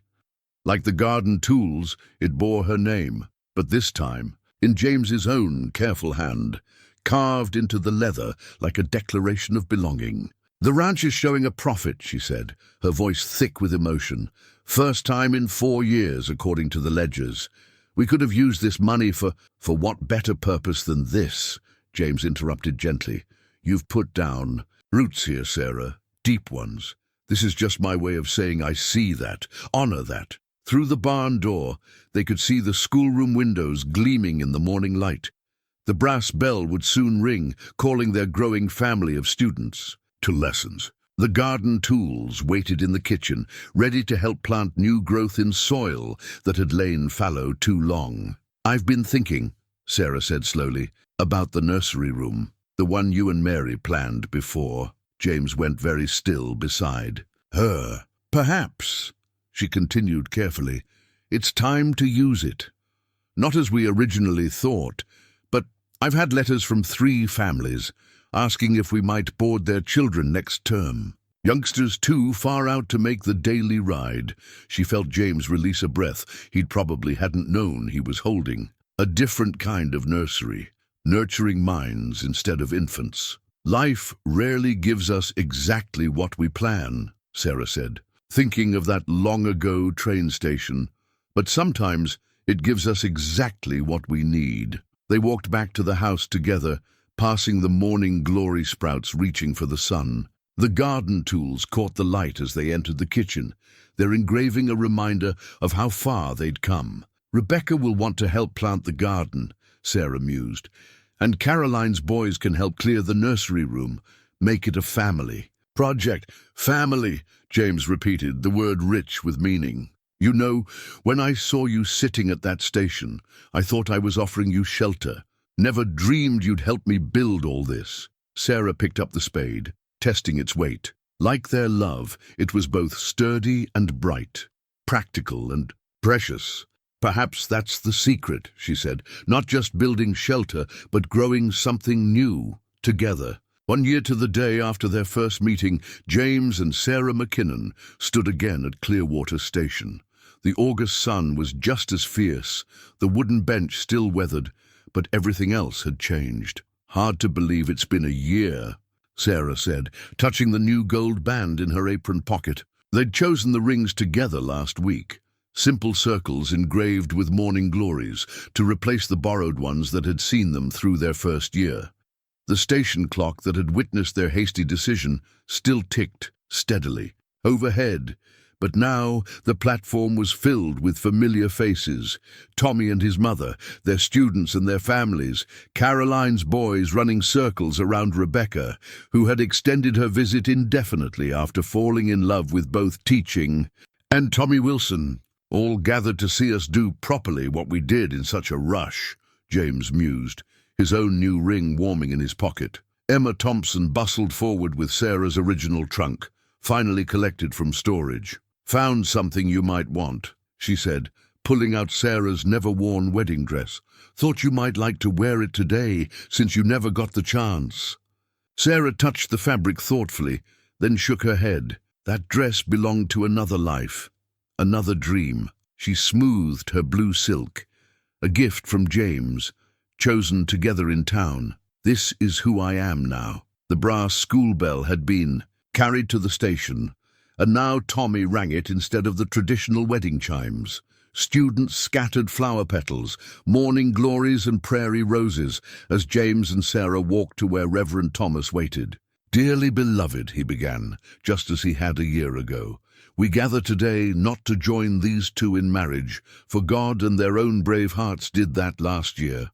Like the garden tools, it bore her name, but this time, in James's own careful hand, carved into the leather like a declaration of belonging. "The ranch is showing a profit," she said, her voice thick with emotion. "First time in 4 years, according to the ledgers. We could have used this money for what better purpose than this?" James interrupted gently. "You've put down roots here, Sarah. deep ones. This is just my way of saying I see that, honor that. Through the barn door, they could see the schoolroom windows gleaming in the morning light. The brass bell would soon ring, calling their growing family of students to lessons. The garden tools waited in the kitchen, ready to help plant new growth in soil that had lain fallow too long. "I've been thinking," Sarah said slowly, "about the nursery room, the one you and Mary planned before." James went very still beside her. "Perhaps," she continued carefully, "it's time to use it. Not as we originally thought, but I've had letters from 3 families asking if we might board their children next term. Youngsters too far out to make the daily ride." She felt James release a breath he'd probably hadn't known he was holding. "A different kind of nursery, nurturing minds instead of infants." "Life rarely gives us exactly what we plan," Sarah said, thinking of that long-ago train station. "But sometimes it gives us exactly what we need." They walked back to the house together, passing the morning glory sprouts reaching for the sun. The garden tools caught the light as they entered the kitchen, their engraving a reminder of how far they'd come. "Rebecca will want to help plant the garden," Sarah mused, "and Caroline's boys can help clear the nursery room, make it a family project." "Family," James repeated, the word rich with meaning. "You know, when I saw you sitting at that station, I thought I was offering you shelter. Never dreamed you'd help me build all this." Sarah picked up the spade, testing its weight. Like their love, it was both sturdy and bright, practical and precious. "Perhaps that's the secret," she said, "not just building shelter, but growing something new together." 1 year to the day after their first meeting, James and Sarah McKinnon stood again at Clearwater Station. The August sun was just as fierce, the wooden bench still weathered, but everything else had changed. "Hard to believe it's been a year," Sarah said, touching the new gold band in her apron pocket. They'd chosen the rings together last week, simple circles engraved with morning glories, to replace the borrowed ones that had seen them through their first year. The station clock that had witnessed their hasty decision still ticked steadily overhead, but now the platform was filled with familiar faces. Tommy and his mother, their students and their families, Caroline's boys running circles around Rebecca, who had extended her visit indefinitely after falling in love with both teaching, and Tommy Wilson, all gathered to see us do properly what we did in such a rush, James mused, his own new ring warming in his pocket. Emma Thompson bustled forward with Sarah's original trunk, finally collected from storage. "Found something you might want," she said, pulling out Sarah's never-worn wedding dress. "Thought you might like to wear it today, since you never got the chance." Sarah touched the fabric thoughtfully, then shook her head. That dress belonged to another life, another dream. She smoothed her blue silk, a gift from James, chosen together in town. "This is who I am now." The brass school bell had been carried to the station, and now Tommy rang it instead of the traditional wedding chimes. Students scattered flower petals, morning glories and prairie roses, as James and Sarah walked to where Reverend Thomas waited. "Dearly beloved," he began, just as he had a year ago, "we gather today not to join these two in marriage, for God and their own brave hearts did that last year.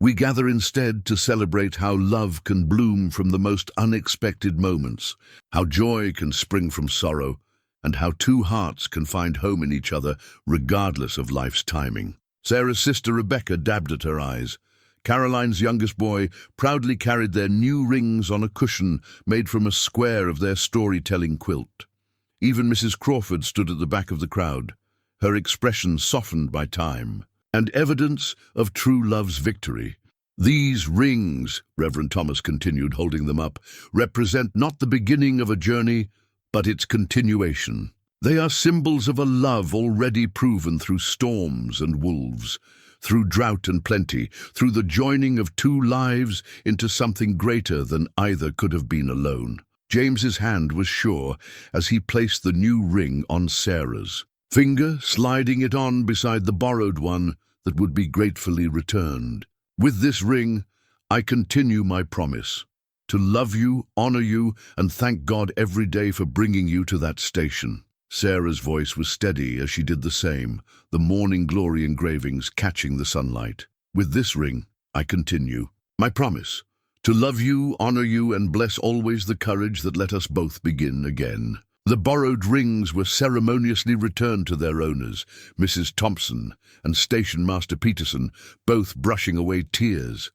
We gather instead to celebrate how love can bloom from the most unexpected moments, how joy can spring from sorrow, and how two hearts can find home in each other regardless of life's timing." Sarah's sister Rebecca dabbed at her eyes. Caroline's youngest boy proudly carried their new rings on a cushion made from a square of their storytelling quilt. Even Mrs. Crawford stood at the back of the crowd, her expression softened by time, and evidence of true love's victory. "These rings," Reverend Thomas continued, holding them up, "represent not the beginning of a journey, but its continuation. They are symbols of a love already proven through storms and wolves, through drought and plenty, through the joining of two lives into something greater than either could have been alone." James's hand was sure as he placed the new ring on Sarah's, finger sliding it on beside the borrowed one that would be gratefully returned. "With this ring, I continue my promise to love you, honor you, and thank God every day for bringing you to that station." Sarah's voice was steady as she did the same, the morning glory engravings catching the sunlight. "With this ring, I continue. My promise, to love you, honor you, and bless always the courage that let us both begin again." The borrowed rings were ceremoniously returned to their owners, Mrs. Thompson and Station Master Peterson, both brushing away tears.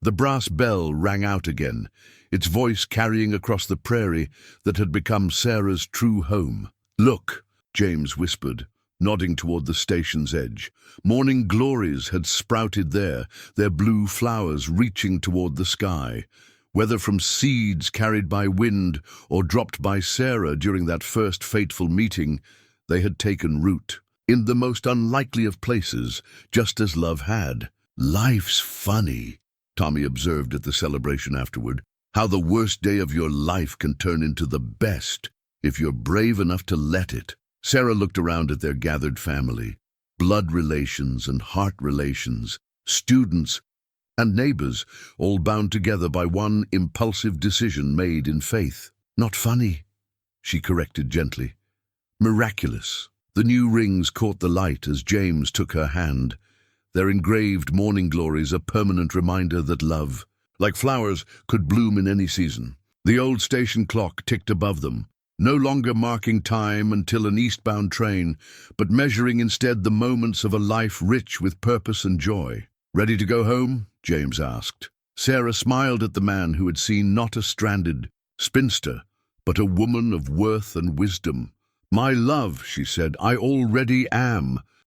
The brass bell rang out again, its voice carrying across the prairie that had become Sarah's true home. "Look," James whispered, nodding toward the station's edge. Morning glories had sprouted there, their blue flowers reaching toward the sky. Whether from seeds carried by wind or dropped by Sarah during that first fateful meeting, they had taken root. In the most unlikely of places, just as love had. "Life's funny," Tommy observed at the celebration afterward. "How the worst day of your life can turn into the best, if you're brave enough to let it." Sarah looked around at their gathered family. Blood relations and heart relations, students and neighbors, all bound together by one impulsive decision made in faith. "Not funny," she corrected gently. "Miraculous." The new rings caught the light as James took her hand, their engraved morning glories a permanent reminder that love, like flowers, could bloom in any season. The old station clock ticked above them, no longer marking time until an eastbound train, but measuring instead the moments of a life rich with purpose and joy. "Ready to go home?" James asked. Sarah smiled at the man who had seen not a stranded spinster, but a woman of worth and wisdom. "My love," she said, "I already am."